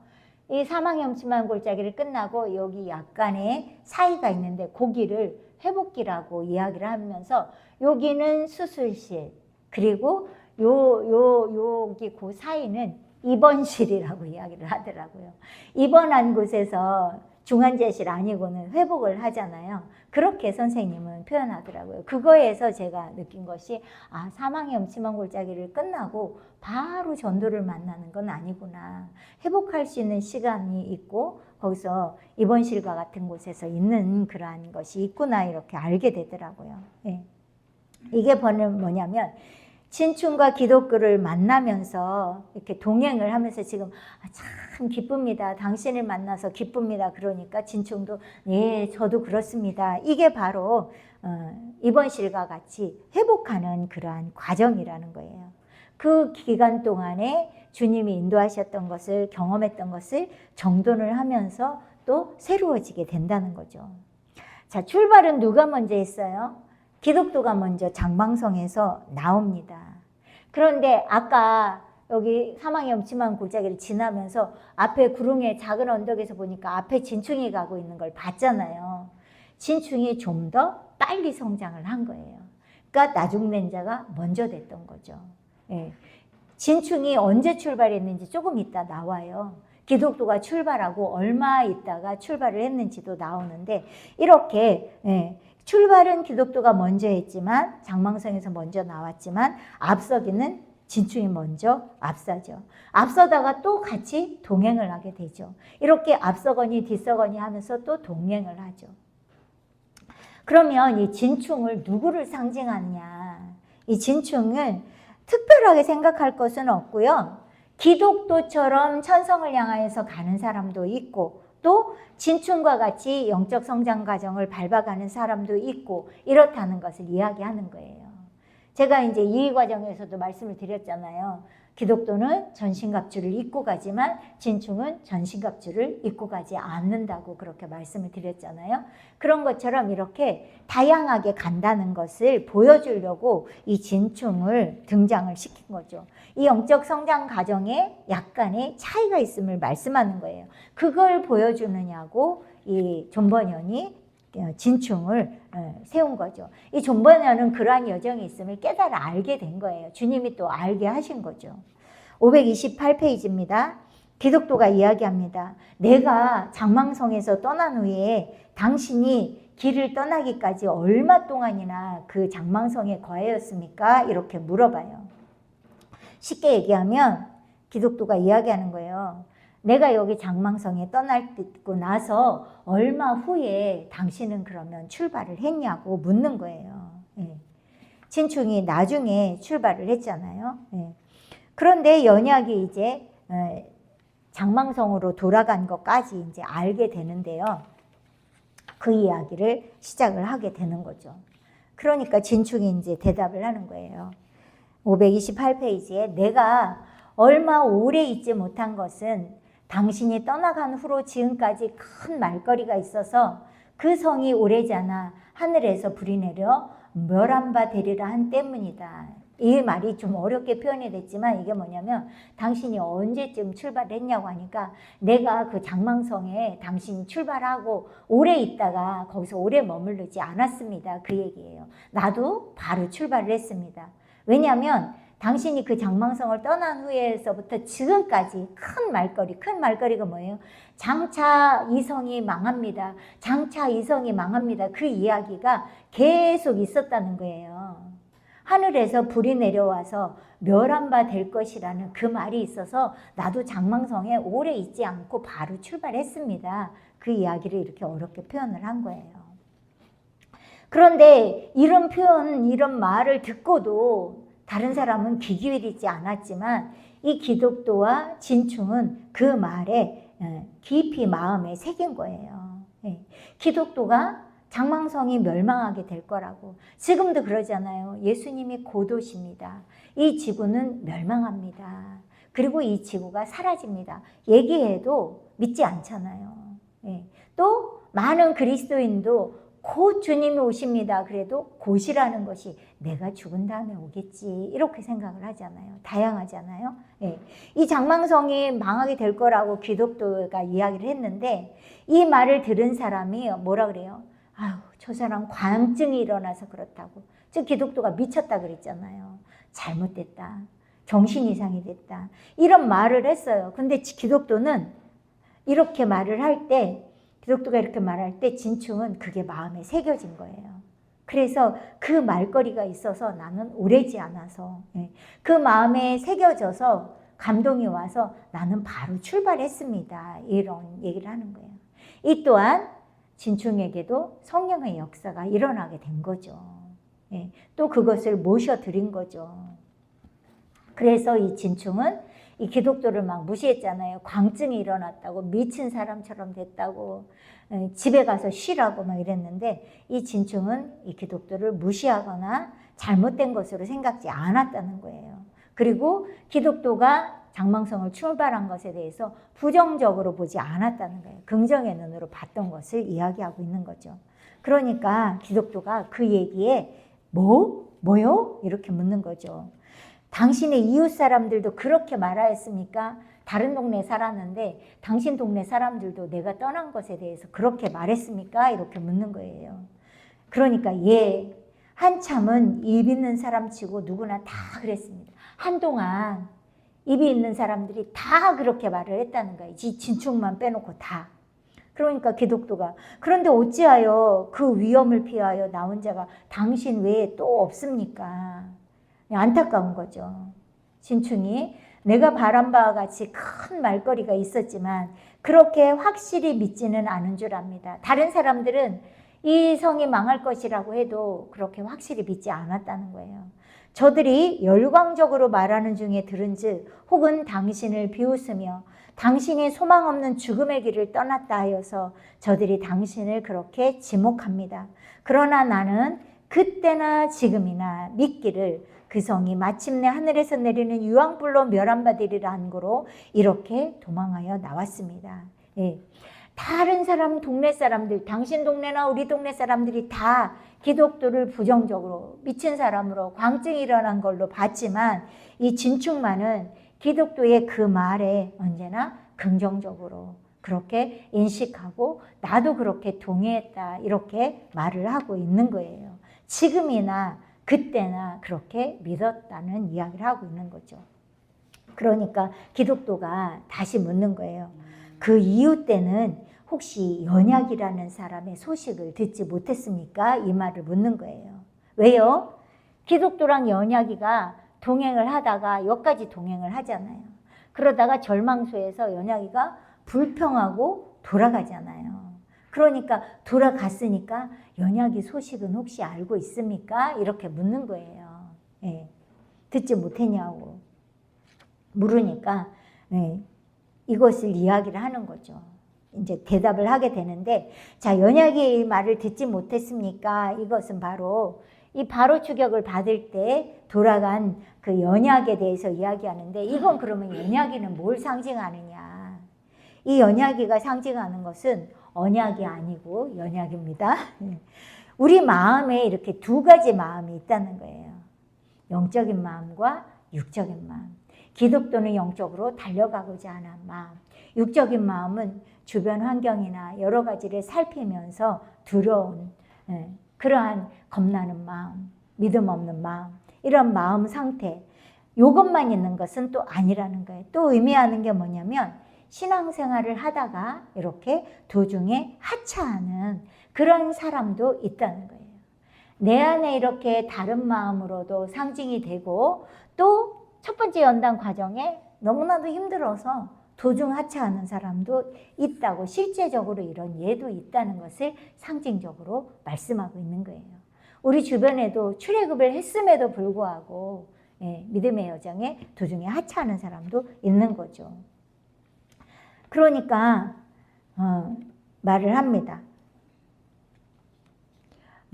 A: 이 사망의 음침한 골짜기를 끝나고 여기 약간의 사이가 있는데 거기를 회복기라고 이야기를 하면서 여기는 수술실 그리고 여기 그 사이는 입원실이라고 이야기를 하더라고요. 입원한 곳에서 중환자실 아니고는 회복을 하잖아요. 그렇게 선생님은 표현하더라고요. 그거에서 제가 느낀 것이 사망의 음침한 골짜기를 끝나고 바로 전도를 만나는 건 아니구나. 회복할 수 있는 시간이 있고 거기서 입원실과 같은 곳에서 있는 그러한 것이 있구나 이렇게 알게 되더라고요. 예. 이게 뭐냐면 진충과 기독교를 만나면서 이렇게 동행을 하면서 지금 참 기쁩니다. 당신을 만나서 기쁩니다. 그러니까 진충도 예, 저도 그렇습니다. 이게 바로 입원실과 같이 회복하는 그러한 과정이라는 거예요. 그 기간 동안에 주님이 인도하셨던 것을 경험했던 것을 정돈을 하면서 또 새로워지게 된다는 거죠. 자, 출발은 누가 먼저 했어요? 기독교가 먼저 장방성에서 나옵니다. 그런데 아까 여기 사망의 음침한 골짜기를 지나면서 앞에 구릉의 작은 언덕에서 보니까 앞에 진충이 가고 있는 걸 봤잖아요. 진충이 좀 더 빨리 성장을 한 거예요. 그러니까 나중낸 자가 먼저 됐던 거죠. 예. 진충이 언제 출발했는지 조금 이따 나와요. 기독교가 출발하고 얼마 있다가 출발을 했는지도 나오는데 이렇게 출발은 기독교가 먼저 했지만 장망성에서 먼저 나왔지만 앞서기는 진충이 먼저 앞서죠. 앞서다가 또 같이 동행을 하게 되죠. 이렇게 앞서거니 뒤서거니 하면서 또 동행을 하죠. 그러면 이 진충을 누구를 상징하느냐? 이 진충을 특별하게 생각할 것은 없고요. 기독도처럼 천성을 향하여서 가는 사람도 있고 또 진충과 같이 영적 성장 과정을 밟아가는 사람도 있고 이렇다는 것을 이야기하는 거예요. 제가 이제 이 과정에서도 말씀을 드렸잖아요. 기독도는 전신갑주를 입고 가지만 진충은 전신갑주를 입고 가지 않는다고 그렇게 말씀을 드렸잖아요. 그런 것처럼 이렇게 다양하게 간다는 것을 보여주려고 이 진충을 등장을 시킨 거죠. 이 영적 성장 과정에 약간의 차이가 있음을 말씀하는 거예요. 그걸 보여주느냐고 이 존 번연이 진충을 세운 거죠. 이 존 번연은 그러한 여정이 있음을 깨달아 알게 된 거예요. 주님이 또 알게 하신 거죠. 528페이지입니다. 기독도가 이야기합니다. 내가 장망성에서 떠난 후에 당신이 길을 떠나기까지 얼마 동안이나 그 장망성에 거하였습니까? 이렇게 물어봐요. 쉽게 얘기하면 기독도가 이야기하는 거예요. 내가 여기 장망성에 떠나고 나서 얼마 후에 당신은 그러면 출발을 했냐고 묻는 거예요. 진충이 나중에 출발을 했잖아요. 그런데 연약이 이제 장망성으로 돌아간 것까지 이제 알게 되는데요. 그 이야기를 시작을 하게 되는 거죠. 그러니까 진충이 이제 대답을 하는 거예요. 528페이지에 내가 얼마 오래 있지 못한 것은 당신이 떠나간 후로 지금까지 큰 말거리가 있어서 그 성이 오래잖아 하늘에서 불이 내려 멸한 바 되리라 한 때문이다. 이 말이 좀 어렵게 표현이 됐지만 이게 뭐냐면 당신이 언제쯤 출발했냐고 하니까 내가 그 장망성에 당신이 출발하고 오래 있다가 거기서 오래 머무르지 않았습니다. 그 얘기예요. 나도 바로 출발을 했습니다. 왜냐하면 당신이 그 장망성을 떠난 후에서부터 지금까지 큰 말거리가 뭐예요? 장차 이성이 망합니다. 장차 이성이 망합니다. 그 이야기가 계속 있었다는 거예요. 하늘에서 불이 내려와서 멸한 바 될 것이라는 그 말이 있어서 나도 장망성에 오래 있지 않고 바로 출발했습니다. 그 이야기를 이렇게 어렵게 표현을 한 거예요. 그런데 이런 표현, 이런 말을 듣고도 다른 사람은 귀 기울이지 않았지만 이 기독도와 진충은 그 말에 깊이 마음에 새긴 거예요. 기독도가 장망성이 멸망하게 될 거라고. 지금도 그러잖아요. 예수님이 곧 오십니다. 이 지구는 멸망합니다. 그리고 이 지구가 사라집니다. 얘기해도 믿지 않잖아요. 또 많은 그리스도인도 곧 주님이 오십니다. 그래도 곧이라는 것이 내가 죽은 다음에 오겠지 이렇게 생각을 하잖아요. 다양하잖아요. 이 장망성이 망하게 될 거라고 기독교가 이야기를 했는데 이 말을 들은 사람이 뭐라 그래요? 아유, 저 사람 관증이 일어나서 그렇다고. 즉 기독교가 미쳤다 그랬잖아요. 잘못됐다. 정신 이상이 됐다. 이런 말을 했어요. 근데 기독교는 이렇게 말을 할 때 기독교가 이렇게 말할 때 진충은 그게 마음에 새겨진 거예요. 그래서 그 말거리가 있어서 나는 오래지 않아서 그 마음에 새겨져서 감동이 와서 나는 바로 출발했습니다. 이런 얘기를 하는 거예요. 이 또한 진충에게도 성령의 역사가 일어나게 된 거죠. 또 그것을 모셔드린 거죠. 그래서 이 진충은 이 기독교를 막 무시했잖아요. 광증이 일어났다고, 미친 사람처럼 됐다고, 집에 가서 쉬라고 막 이랬는데 이 진충은 이 기독교를 무시하거나 잘못된 것으로 생각지 않았다는 거예요. 그리고 기독교가 장망성을 출발한 것에 대해서 부정적으로 보지 않았다는 거예요. 긍정의 눈으로 봤던 것을 이야기하고 있는 거죠. 그러니까 기독교가 그 얘기에 뭐요? 이렇게 묻는 거죠. 당신의 이웃 사람들도 그렇게 말하였습니까? 다른 동네에 살았는데 당신 동네 사람들도 내가 떠난 것에 대해서 그렇게 말했습니까? 이렇게 묻는 거예요. 그러니까 한참은 입 있는 사람 치고 누구나 다 그랬습니다. 한동안 입이 있는 사람들이 다 그렇게 말을 했다는 거예요. 진충만 빼놓고 다. 그러니까 기독교가 그런데 어찌하여 그 위험을 피하여 나온 자가 당신 외에 또 없습니까? 안타까운 거죠. 진충이 내가 바란 바와 같이 큰 말거리가 있었지만 그렇게 확실히 믿지는 않은 줄 압니다. 다른 사람들은 이 성이 망할 것이라고 해도 그렇게 확실히 믿지 않았다는 거예요. 저들이 열광적으로 말하는 중에 들은즉 혹은 당신을 비웃으며 당신이 소망 없는 죽음의 길을 떠났다 하여서 저들이 당신을 그렇게 지목합니다. 그러나 나는 그때나 지금이나 믿기를 그 성이 마침내 하늘에서 내리는 유황불로 멸함받으리라 한 거로 이렇게 도망하여 나왔습니다. 예. 다른 사람, 동네 사람들, 당신 동네나 우리 동네 사람들이 다 기독교를 부정적으로 미친 사람으로 광증이 일어난 걸로 봤지만 이 진충만은 기독교의 그 말에 언제나 긍정적으로 그렇게 인식하고 나도 그렇게 동의했다 이렇게 말을 하고 있는 거예요. 지금이나 그때나 그렇게 믿었다는 이야기를 하고 있는 거죠. 그러니까 기독교가 다시 묻는 거예요. 그 이후 때는 혹시 연약이라는 사람의 소식을 듣지 못했습니까? 이 말을 묻는 거예요. 왜요? 기독교랑 연약이가 동행을 하다가 여기까지 동행을 하잖아요. 그러다가 절망소에서 연약이가 불평하고 돌아가잖아요. 그러니까 돌아갔으니까 연약이 소식은 혹시 알고 있습니까? 이렇게 묻는 거예요. 예. 듣지 못했냐고 물으니까 예. 이것을 이야기를 하는 거죠. 이제 대답을 하게 되는데, 자, 연약이 말을 듣지 못했습니까? 이것은 바로 이 바로 추격을 받을 때 돌아간 그 연약에 대해서 이야기하는데, 이건 그러면 연약이는 뭘 상징하느냐? 이 연약이가 상징하는 것은 언약이 아니고 연약입니다. 우리 마음에 이렇게 두 가지 마음이 있다는 거예요. 영적인 마음과 육적인 마음. 기독교는 영적으로 달려가고자 하는 마음. 육적인 마음은 주변 환경이나 여러 가지를 살피면서 두려운 그러한 겁나는 마음, 믿음 없는 마음, 이런 마음 상태, 이것만 있는 것은 또 아니라는 거예요. 또 의미하는 게 뭐냐면 신앙생활을 하다가 이렇게 도중에 하차하는 그런 사람도 있다는 거예요. 내 안에 이렇게 다른 마음으로도 상징이 되고 또 첫 번째 연단 과정에 너무나도 힘들어서 도중 하차하는 사람도 있다고, 실제적으로 이런 예도 있다는 것을 상징적으로 말씀하고 있는 거예요. 우리 주변에도 출애굽을 했음에도 불구하고 믿음의 여정에 도중에 하차하는 사람도 있는 거죠. 그러니까 말을 합니다.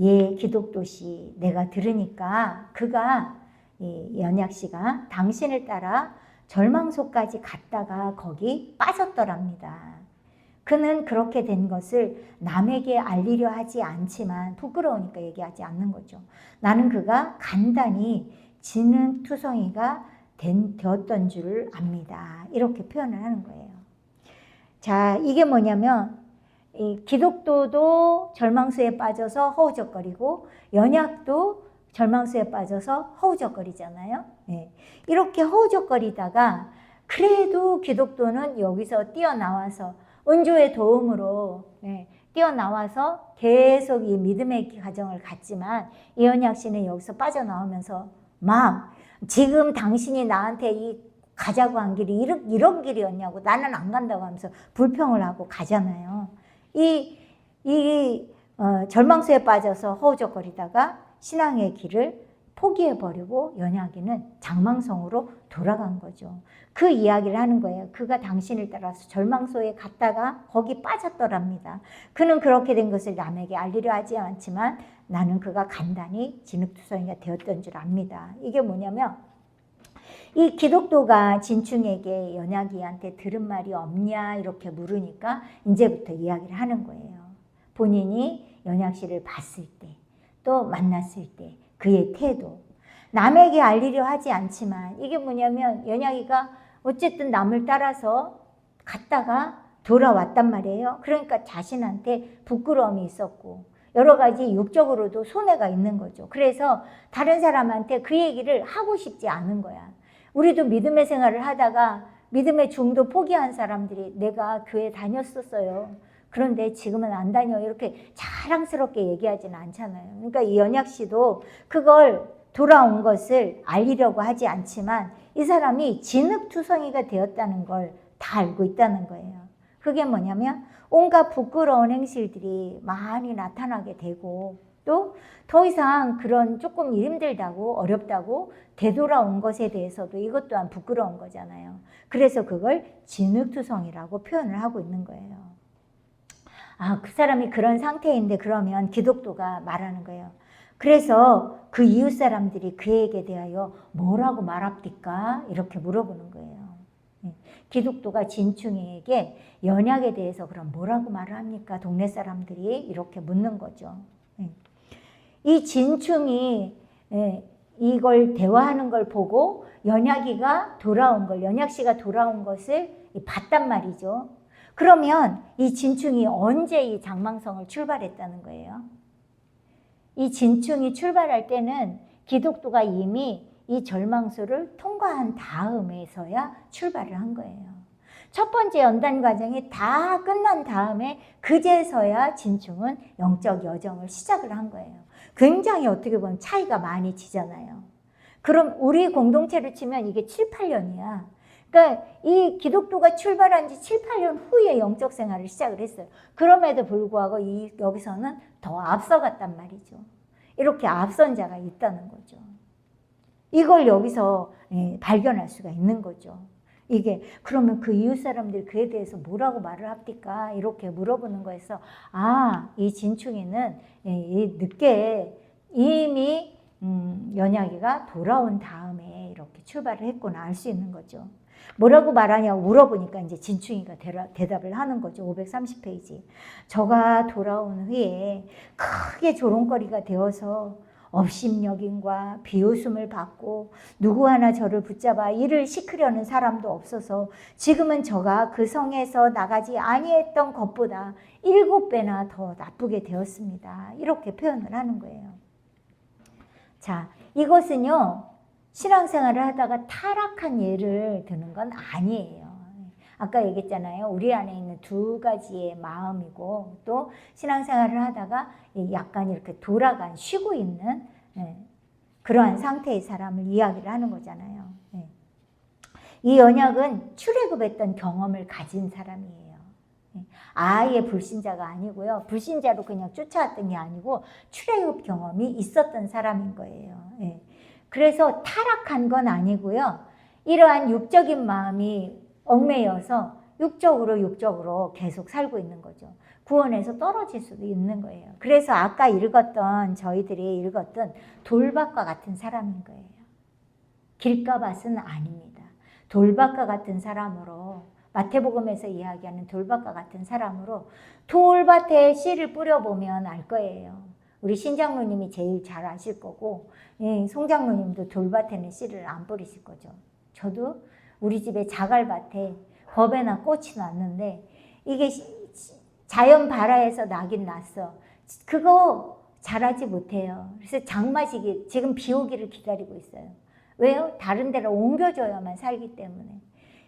A: 예, 기독교시 내가 들으니까 그가 연약 씨가 당신을 따라 절망소까지 갔다가 거기 빠졌더랍니다. 그는 그렇게 된 것을 남에게 알리려 하지 않지만 부끄러우니까 얘기하지 않는 거죠. 나는 그가 간단히 진흙투성이가 되었던 줄 압니다. 이렇게 표현을 하는 거예요. 자, 이게 뭐냐면 이 기독교도 절망소에 빠져서 허우적거리고 연약도 절망수에 빠져서 허우적거리잖아요. 네. 이렇게 허우적거리다가 그래도 기독교는 여기서 뛰어나와서 은조의 도움으로 뛰어나와서 계속 이 믿음의 과정을 갔지만 이언약 씨는 여기서 빠져나오면서 막 지금 당신이 나한테 이 가자고 한 길이 이런 길이었냐고 나는 안 간다고 하면서 불평을 하고 가잖아요. 절망수에 빠져서 허우적거리다가 신앙의 길을 포기해버리고 연약이는 장망성으로 돌아간 거죠. 그 이야기를 하는 거예요. 그가 당신을 따라서 절망소에 갔다가 거기 빠졌더랍니다. 그는 그렇게 된 것을 남에게 알리려 하지 않지만 나는 그가 간단히 진흙투성이가 되었던 줄 압니다. 이게 뭐냐면 이 기독교가 진충에게 연약이한테 들은 말이 없냐 이렇게 물으니까 이제부터 이야기를 하는 거예요. 본인이 연약 씨를 봤을 때 또 만났을 때 그의 태도, 남에게 알리려 하지 않지만 이게 뭐냐면 연약이가 어쨌든 남을 따라서 갔다가 돌아왔단 말이에요. 그러니까 자신한테 부끄러움이 있었고 여러 가지 육적으로도 손해가 있는 거죠. 그래서 다른 사람한테 그 얘기를 하고 싶지 않은 거야. 우리도 믿음의 생활을 하다가 믿음의 중도 포기한 사람들이 내가 교회 다녔었어요. 그런데 지금은 안 다녀 이렇게 자랑스럽게 얘기하지는 않잖아요. 그러니까 이 연약 씨도 그걸 돌아온 것을 알리려고 하지 않지만 이 사람이 진흙투성이가 되었다는 걸 다 알고 있다는 거예요. 그게 뭐냐면 온갖 부끄러운 행실들이 많이 나타나게 되고 또 더 이상 그런 조금 힘들다고 어렵다고 되돌아온 것에 대해서도 이것 또한 부끄러운 거잖아요. 그래서 그걸 진흙투성이라고 표현을 하고 있는 거예요. 아, 그 사람이 그런 상태인데 그러면 기독교가 말하는 거예요. 그래서 그 이웃 사람들이 그에게 대하여 뭐라고 말합니까? 이렇게 물어보는 거예요. 기독교가 진충이에게 연약에 대해서 그럼 뭐라고 말을 합니까? 동네 사람들이 이렇게 묻는 거죠. 이 진충이 이걸 대화하는 걸 보고 연약이가 돌아온 걸, 연약씨가 돌아온 것을 봤단 말이죠. 그러면 이 진충이 언제 이 장망성을 출발했다는 거예요? 이 진충이 출발할 때는 기독교가 이미 이 절망소를 통과한 다음에서야 출발을 한 거예요. 첫 번째 연단 과정이 다 끝난 다음에 그제서야 진충은 영적 여정을 시작을 한 거예요. 굉장히 어떻게 보면 차이가 많이 지잖아요. 그럼 우리 공동체로 치면 이게 7, 8년이야. 그러니까 이 기독교가 출발한 지 7, 8년 후에 영적 생활을 시작을 했어요. 그럼에도 불구하고 여기서는 더 앞서갔단 말이죠. 이렇게 앞선 자가 있다는 거죠. 이걸 여기서 발견할 수가 있는 거죠. 이게 그러면 그 이웃 사람들이 그에 대해서 뭐라고 말을 합니까? 이렇게 물어보는 거에서 아, 이 진충이는 늦게 이미 연약이가 돌아온 다음에 이렇게 출발을 했구나 알 수 있는 거죠. 뭐라고 말하냐고 물어보니까 이제 진충이가 대답을 하는 거죠. 530페이지. 저가 돌아온 후에 크게 조롱거리가 되어서 업심여김과 비웃음을 받고 누구 하나 저를 붙잡아 일을 시키려는 사람도 없어서 지금은 저가 그 성에서 나가지 아니했던 것보다 7배나 더 나쁘게 되었습니다. 이렇게 표현을 하는 거예요. 자, 이것은요 신앙생활을 하다가 타락한 예를 드는 건 아니에요. 아까 얘기했잖아요. 우리 안에 있는 두 가지의 마음이고 또 신앙생활을 하다가 약간 이렇게 돌아간 쉬고 있는 그러한 상태의 사람을 이야기를 하는 거잖아요. 이 연약은 출애굽했던 경험을 가진 사람이에요. 아예 불신자가 아니고요. 불신자로 그냥 쫓아왔던 게 아니고 출애굽 경험이 있었던 사람인 거예요. 그래서 타락한 건 아니고요. 이러한 육적인 마음이 얽매여서 육적으로 계속 살고 있는 거죠. 구원에서 떨어질 수도 있는 거예요. 그래서 아까 저희들이 읽었던 돌밭과 같은 사람인 거예요. 길가밭은 아닙니다. 돌밭과 같은 사람으로 마태복음에서 이야기하는 돌밭과 같은 사람으로 돌밭에 씨를 뿌려보면 알 거예요. 우리 신장로님이 제일 잘 아실 거고 송장로님도 돌밭에는 씨를 안 뿌리실 거죠. 저도 우리 집에 자갈밭에 겁에나 꽃이 났는데 이게 자연 발화해서 나긴 났어. 그거 자라지 못해요. 그래서 장마시기 지금 비 오기를 기다리고 있어요. 왜요? 다른 데로 옮겨줘야만 살기 때문에.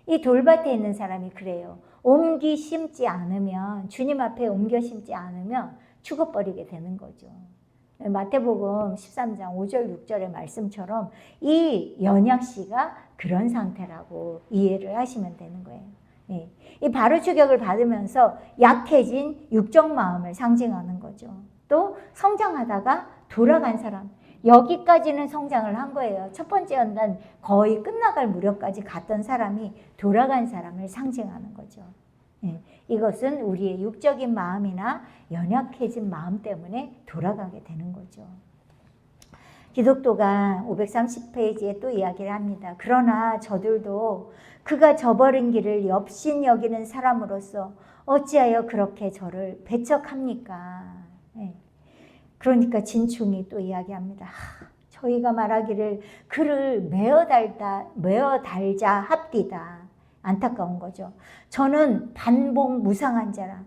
A: 이 돌밭에 있는 사람이 그래요. 옮기 심지 않으면 주님 앞에 옮겨 심지 않으면 죽어버리게 되는 거죠. 마태복음 13장 5절 6절의 말씀처럼 이 연약씨가 그런 상태라고 이해를 하시면 되는 거예요. 이 바로 추격을 받으면서 약해진 육적 마음을 상징하는 거죠. 또 성장하다가 돌아간 사람, 여기까지는 성장을 한 거예요. 첫 번째 연단 거의 끝나갈 무렵까지 갔던 사람이 돌아간 사람을 상징하는 거죠. 이것은 우리의 육적인 마음이나 연약해진 마음 때문에 돌아가게 되는 거죠. 기독교가 530페이지에 또 이야기를 합니다. 그러나 저들도 그가 저버린 길을 역신 여기는 사람으로서 어찌하여 그렇게 저를 배척합니까? 그러니까 진충이 또 이야기합니다. 저희가 말하기를 그를 메어 달자 합디다. 안타까운 거죠. 저는 반복 무상한 자라.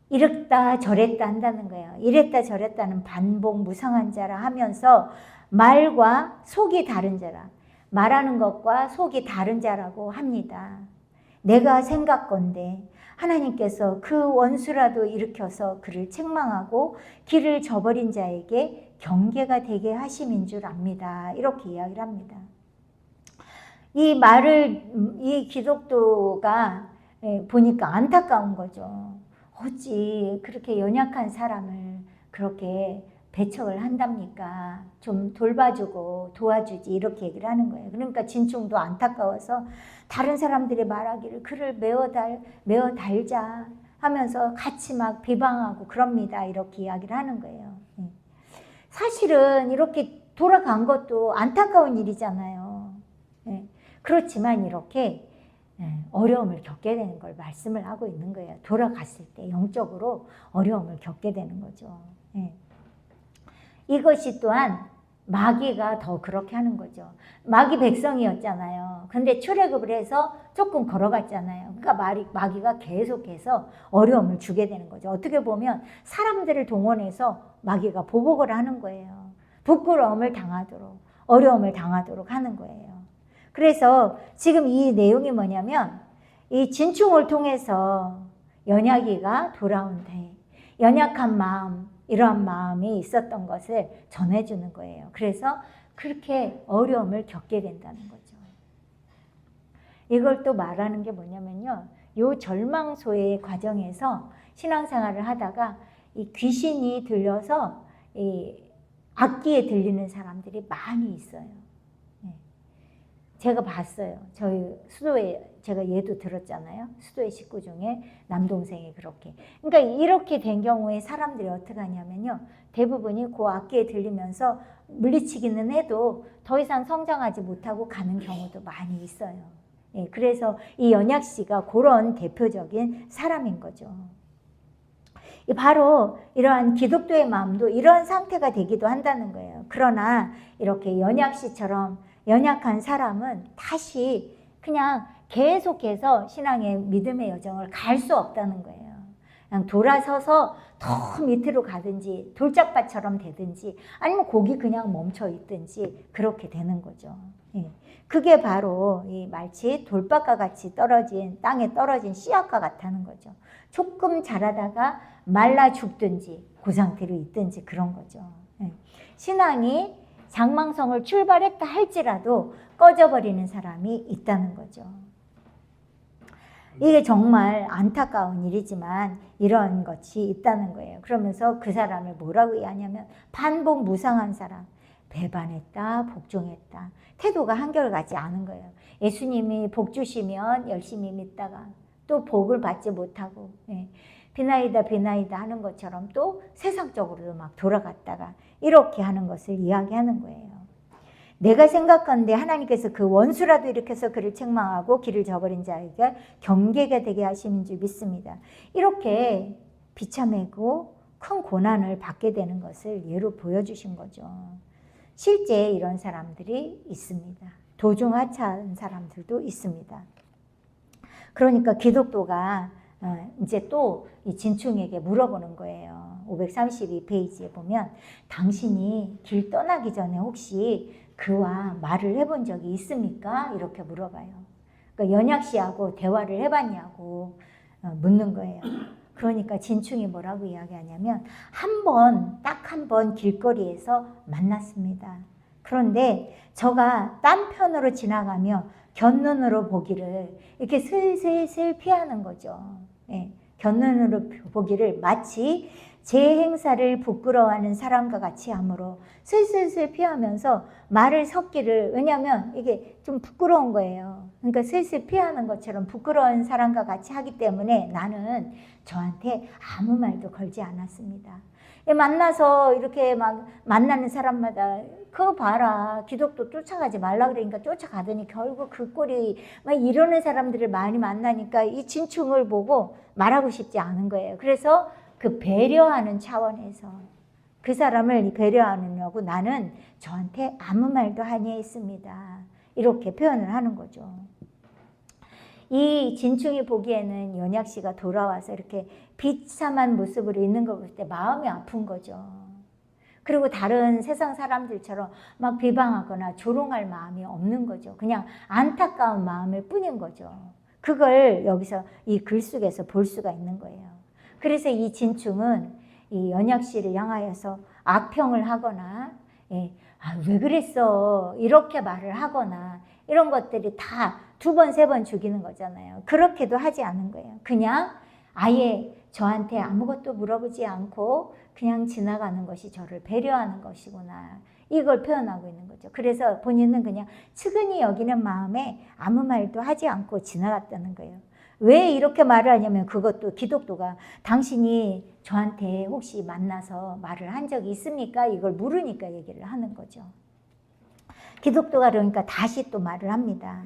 A: 이랬다 저랬다 한다는 거예요. 이랬다 저랬다는 반복 무상한 자라 하면서 말과 속이 다른 자라. 말하는 것과 속이 다른 자라고 합니다. 내가 생각건대 하나님께서 그 원수라도 일으켜서 그를 책망하고 길을 저버린 자에게 경계가 되게 하심인 줄 압니다. 이렇게 이야기를 합니다. 이 말을 이 기독교가 보니까 안타까운 거죠. 어찌 그렇게 연약한 사람을 그렇게 배척을 한답니까? 좀 돌봐주고 도와주지, 이렇게 얘기를 하는 거예요. 그러니까 진충도 안타까워서 다른 사람들이 말하기를 그를 메어 달자 하면서 같이 막 비방하고 그럽니다. 이렇게 이야기를 하는 거예요. 사실은 이렇게 돌아간 것도 안타까운 일이잖아요. 그렇지만 이렇게 어려움을 겪게 되는 걸 말씀을 하고 있는 거예요. 돌아갔을 때 영적으로 어려움을 겪게 되는 거죠. 이것이 또한 마귀가 더 그렇게 하는 거죠. 마귀 백성이었잖아요. 근데 출애굽을 해서 조금 걸어갔잖아요. 그러니까 마귀가 계속해서 어려움을 주게 되는 거죠. 어떻게 보면 사람들을 동원해서 마귀가 보복을 하는 거예요. 부끄러움을 당하도록, 어려움을 당하도록 하는 거예요. 그래서 지금 이 내용이 뭐냐면 이 진충을 통해서 연약이가 돌아온 데 연약한 마음, 이러한 마음이 있었던 것을 전해주는 거예요. 그래서 그렇게 어려움을 겪게 된다는 거죠. 이걸 또 말하는 게 뭐냐면요. 요 절망소의 과정에서 신앙생활을 하다가 이 귀신이 들려서 이 악기에 들리는 사람들이 많이 있어요. 제가 봤어요. 저희 수도에 제가 얘도 들었잖아요. 수도의 식구 중에 남동생이 그렇게. 그러니까 이렇게 된 경우에 사람들이 어떻게 하냐면요. 대부분이 그 악기에 들리면서 물리치기는 해도 더 이상 성장하지 못하고 가는 경우도 많이 있어요. 그래서 이 연약 씨가 그런 대표적인 사람인 거죠. 바로 이러한 기독교의 마음도 이러한 상태가 되기도 한다는 거예요. 그러나 이렇게 연약 씨처럼 연약한 사람은 다시 그냥 계속해서 신앙의 믿음의 여정을 갈 수 없다는 거예요. 그냥 돌아서서 더 밑으로 가든지 돌짝밭처럼 되든지 아니면 거기 그냥 멈춰 있든지 그렇게 되는 거죠. 그게 바로 이 마치 돌밭과 같이 땅에 떨어진 씨앗과 같다는 거죠. 조금 자라다가 말라 죽든지 그 상태로 있든지 그런 거죠. 신앙이 장망성을 출발했다 할지라도 꺼져버리는 사람이 있다는 거죠. 이게 정말 안타까운 일이지만 이런 것이 있다는 거예요. 그러면서 그 사람을 뭐라고 이해하냐면 반복무상한 사람, 배반했다, 복종했다. 태도가 한결같지 않은 거예요. 예수님이 복 주시면 열심히 믿다가 또 복을 받지 못하고 비나이다 하는 것처럼 또 세상적으로도 막 돌아갔다가 이렇게 하는 것을 이야기하는 거예요. 내가 생각하는데 하나님께서 그 원수라도 일으켜서 그를 책망하고 길을 저버린 자에게 경계가 되게 하시는 줄 믿습니다. 이렇게 비참하고 큰 고난을 받게 되는 것을 예로 보여주신 거죠. 실제 이런 사람들이 있습니다. 도중하차한 사람들도 있습니다. 그러니까 기독교가 이제 또 이 진충에게 물어보는 거예요. 532페이지에 보면 당신이 길 떠나기 전에 혹시 그와 말을 해본 적이 있습니까? 이렇게 물어봐요. 그러니까 연약 씨하고 대화를 해봤냐고 묻는 거예요. 그러니까 진충이 뭐라고 이야기하냐면 딱 한 번 길거리에서 만났습니다. 그런데 저가 딴 편으로 지나가며 곁눈으로 보기를 이렇게 슬슬 피하는 거죠. 곁눈으로 보기를 마치 제 행사를 부끄러워하는 사람과 같이 하므로 슬슬 피하면서 말을 섞기를, 왜냐하면 이게 좀 부끄러운 거예요. 그러니까 슬슬 피하는 것처럼 부끄러운 사람과 같이 하기 때문에 나는 저한테 아무 말도 걸지 않았습니다. 만나서 이렇게 막 만나는 사람마다 그거 봐라, 기독교 쫓아가지 말라 그러니까 쫓아가더니 결국 그 꼴이 막 이러는 사람들을 많이 만나니까 이 진충을 보고 말하고 싶지 않은 거예요. 그래서 그 배려하는 차원에서 그 사람을 배려하느냐고 나는 저한테 아무 말도 아니했습니다. 이렇게 표현을 하는 거죠. 이 진충이 보기에는 연약 씨가 돌아와서 이렇게 비참한 모습으로 있는 걸 볼 때 마음이 아픈 거죠. 그리고 다른 세상 사람들처럼 막 비방하거나 조롱할 마음이 없는 거죠. 그냥 안타까운 마음일 뿐인 거죠. 그걸 여기서 이 글 속에서 볼 수가 있는 거예요. 그래서 이 진충은 이 연약 씨를 향하여서 악평을 하거나 왜 그랬어 이렇게 말을 하거나 이런 것들이 다 2번, 3번 죽이는 거잖아요. 그렇게도 하지 않은 거예요. 그냥 아예 저한테 아무것도 물어보지 않고 그냥 지나가는 것이 저를 배려하는 것이구나. 이걸 표현하고 있는 거죠. 그래서 본인은 그냥 측은히 여기는 마음에 아무 말도 하지 않고 지나갔다는 거예요. 왜 이렇게 말을 하냐면 그것도 기독도가 당신이 저한테 혹시 만나서 말을 한 적이 있습니까? 이걸 물으니까 얘기를 하는 거죠. 기독도가 그러니까 다시 또 말을 합니다.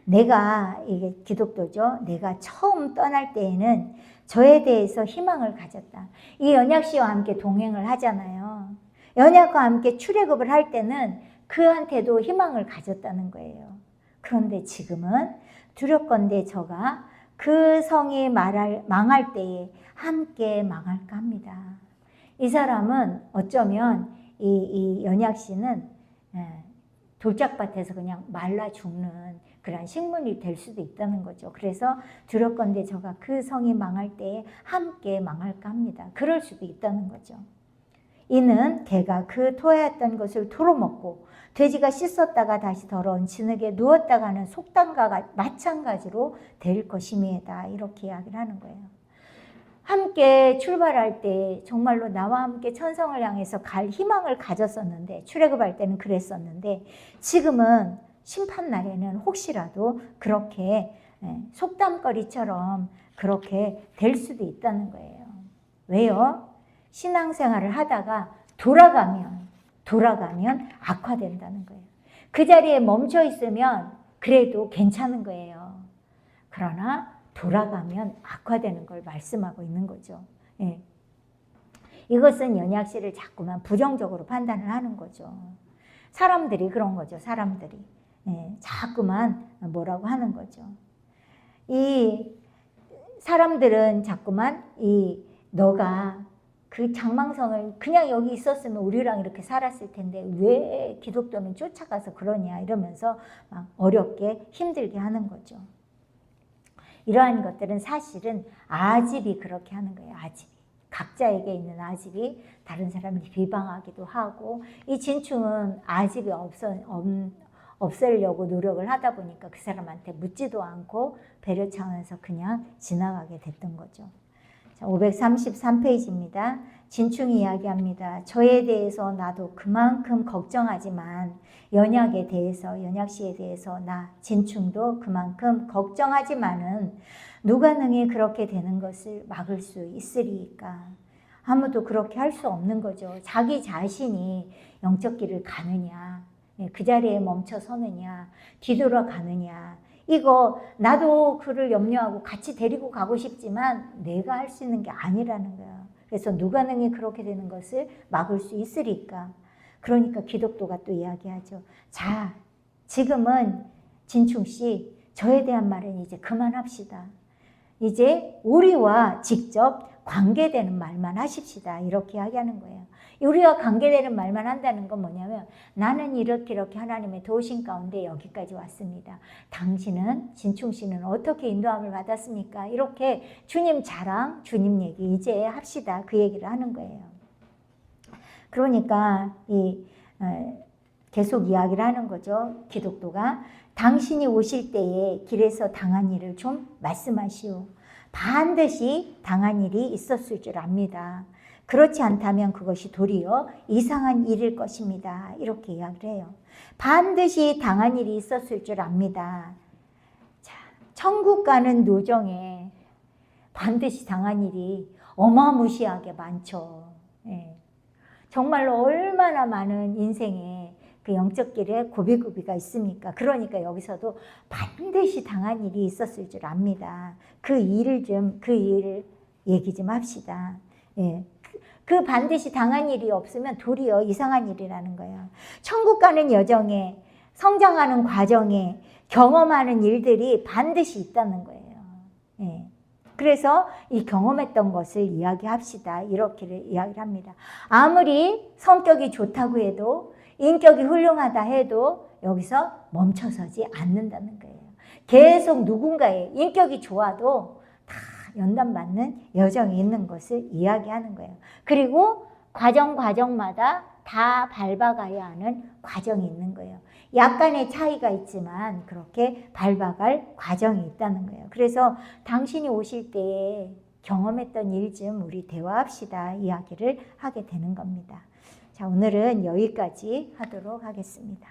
A: 내가, 이게 기독도죠. 내가 처음 떠날 때에는 저에 대해서 희망을 가졌다. 이 연약씨와 함께 동행을 하잖아요. 연약과 함께 출애굽을 할 때는 그한테도 희망을 가졌다는 거예요. 그런데 지금은 두렵건대 저가 그 성이 망할 때에 함께 망할까 합니다. 이 사람은 어쩌면 이 연약씨는 돌짝밭에서 그냥 말라 죽는 그런 식물이 될 수도 있다는 거죠. 그래서 두렵건대 저가 그 성이 망할 때에 함께 망할까 합니다. 그럴 수도 있다는 거죠. 이는 개가 그 토하였던 것을 토로먹고 돼지가 씻었다가 다시 더러운 진흙에 누웠다가 하는 속담과 마찬가지로 될 것임이다. 이렇게 이야기를 하는 거예요. 함께 출발할 때 정말로 나와 함께 천성을 향해서 갈 희망을 가졌었는데, 출애굽할 때는 그랬었는데, 지금은 심판날에는 혹시라도 그렇게 속담거리처럼 그렇게 될 수도 있다는 거예요. 왜요? 신앙생활을 하다가 돌아가면 악화된다는 거예요. 그 자리에 멈춰 있으면 그래도 괜찮은 거예요. 그러나 돌아가면 악화되는 걸 말씀하고 있는 거죠. 예. 이것은 연약씨를 자꾸만 부정적으로 판단을 하는 거죠. 사람들이 그런 거죠. 사람들이. 예. 자꾸만 뭐라고 하는 거죠. 이 사람들은 자꾸만 너가 그 장망성을 그냥 여기 있었으면 우리랑 이렇게 살았을 텐데 왜 기독교는 쫓아가서 그러냐 이러면서 막 어렵게 힘들게 하는 거죠. 이러한 것들은 사실은 아집이 그렇게 하는 거예요. 아집이. 각자에게 있는 아집이 다른 사람을 비방하기도 하고, 이 진충은 아집이 없애려고 노력을 하다 보니까 그 사람한테 묻지도 않고 배려 차원에서 그냥 지나가게 됐던 거죠. 533페이지입니다. 진충이 이야기합니다. 저에 대해서 나도 그만큼 걱정하지만 연약씨에 대해서 나 진충도 그만큼 걱정하지만은 누가 능히 그렇게 되는 것을 막을 수 있으리까? 아무도 그렇게 할 수 없는 거죠. 자기 자신이 영적 길을 가느냐, 그 자리에 멈춰 서느냐, 뒤돌아가느냐, 이거 나도 그를 염려하고 같이 데리고 가고 싶지만 내가 할 수 있는 게 아니라는 거야. 그래서 누가 능히 그렇게 되는 것을 막을 수 있으리까? 그러니까 기독도가 또 이야기하죠. 자, 지금은 진충씨, 저에 대한 말은 이제 그만합시다. 이제 우리와 직접 관계되는 말만 하십시다. 이렇게 이야기하는 거예요. 우리와 관계되는 말만 한다는 건 뭐냐면, 나는 이렇게 하나님의 도우심 가운데 여기까지 왔습니다. 당신은, 진충씨는 어떻게 인도함을 받았습니까? 이렇게 주님 자랑, 주님 얘기 이제 합시다. 그 얘기를 하는 거예요. 그러니까 계속 이야기를 하는 거죠. 기독도가 당신이 오실 때에 길에서 당한 일을 좀 말씀하시오. 반드시 당한 일이 있었을 줄 압니다. 그렇지 않다면 그것이 도리어 이상한 일일 것입니다. 이렇게 이야기를 해요. 반드시 당한 일이 있었을 줄 압니다. 자, 천국 가는 노정에 반드시 당한 일이 어마무시하게 많죠. 예. 정말로 얼마나 많은 인생에 그 영적 길에 고비고비가 있습니까? 그러니까 여기서도 반드시 당한 일이 있었을 줄 압니다. 그 일을 얘기 좀 합시다. 예. 그 반드시 당한 일이 없으면 도리어 이상한 일이라는 거예요. 천국 가는 여정에, 성장하는 과정에 경험하는 일들이 반드시 있다는 거예요. 예. 그래서 이 경험했던 것을 이야기합시다. 이렇게 이야기를 합니다. 아무리 성격이 좋다고 해도, 인격이 훌륭하다 해도 여기서 멈춰서지 않는다는 거예요. 계속 누군가의 인격이 좋아도 다 연단받는 여정이 있는 것을 이야기하는 거예요. 그리고 과정마다 다 밟아가야 하는 과정이 있는 거예요. 약간의 차이가 있지만 그렇게 밟아갈 과정이 있다는 거예요. 그래서 당신이 오실 때에 경험했던 일 좀 우리 대화합시다 이야기를 하게 되는 겁니다. 자, 오늘은 여기까지 하도록 하겠습니다.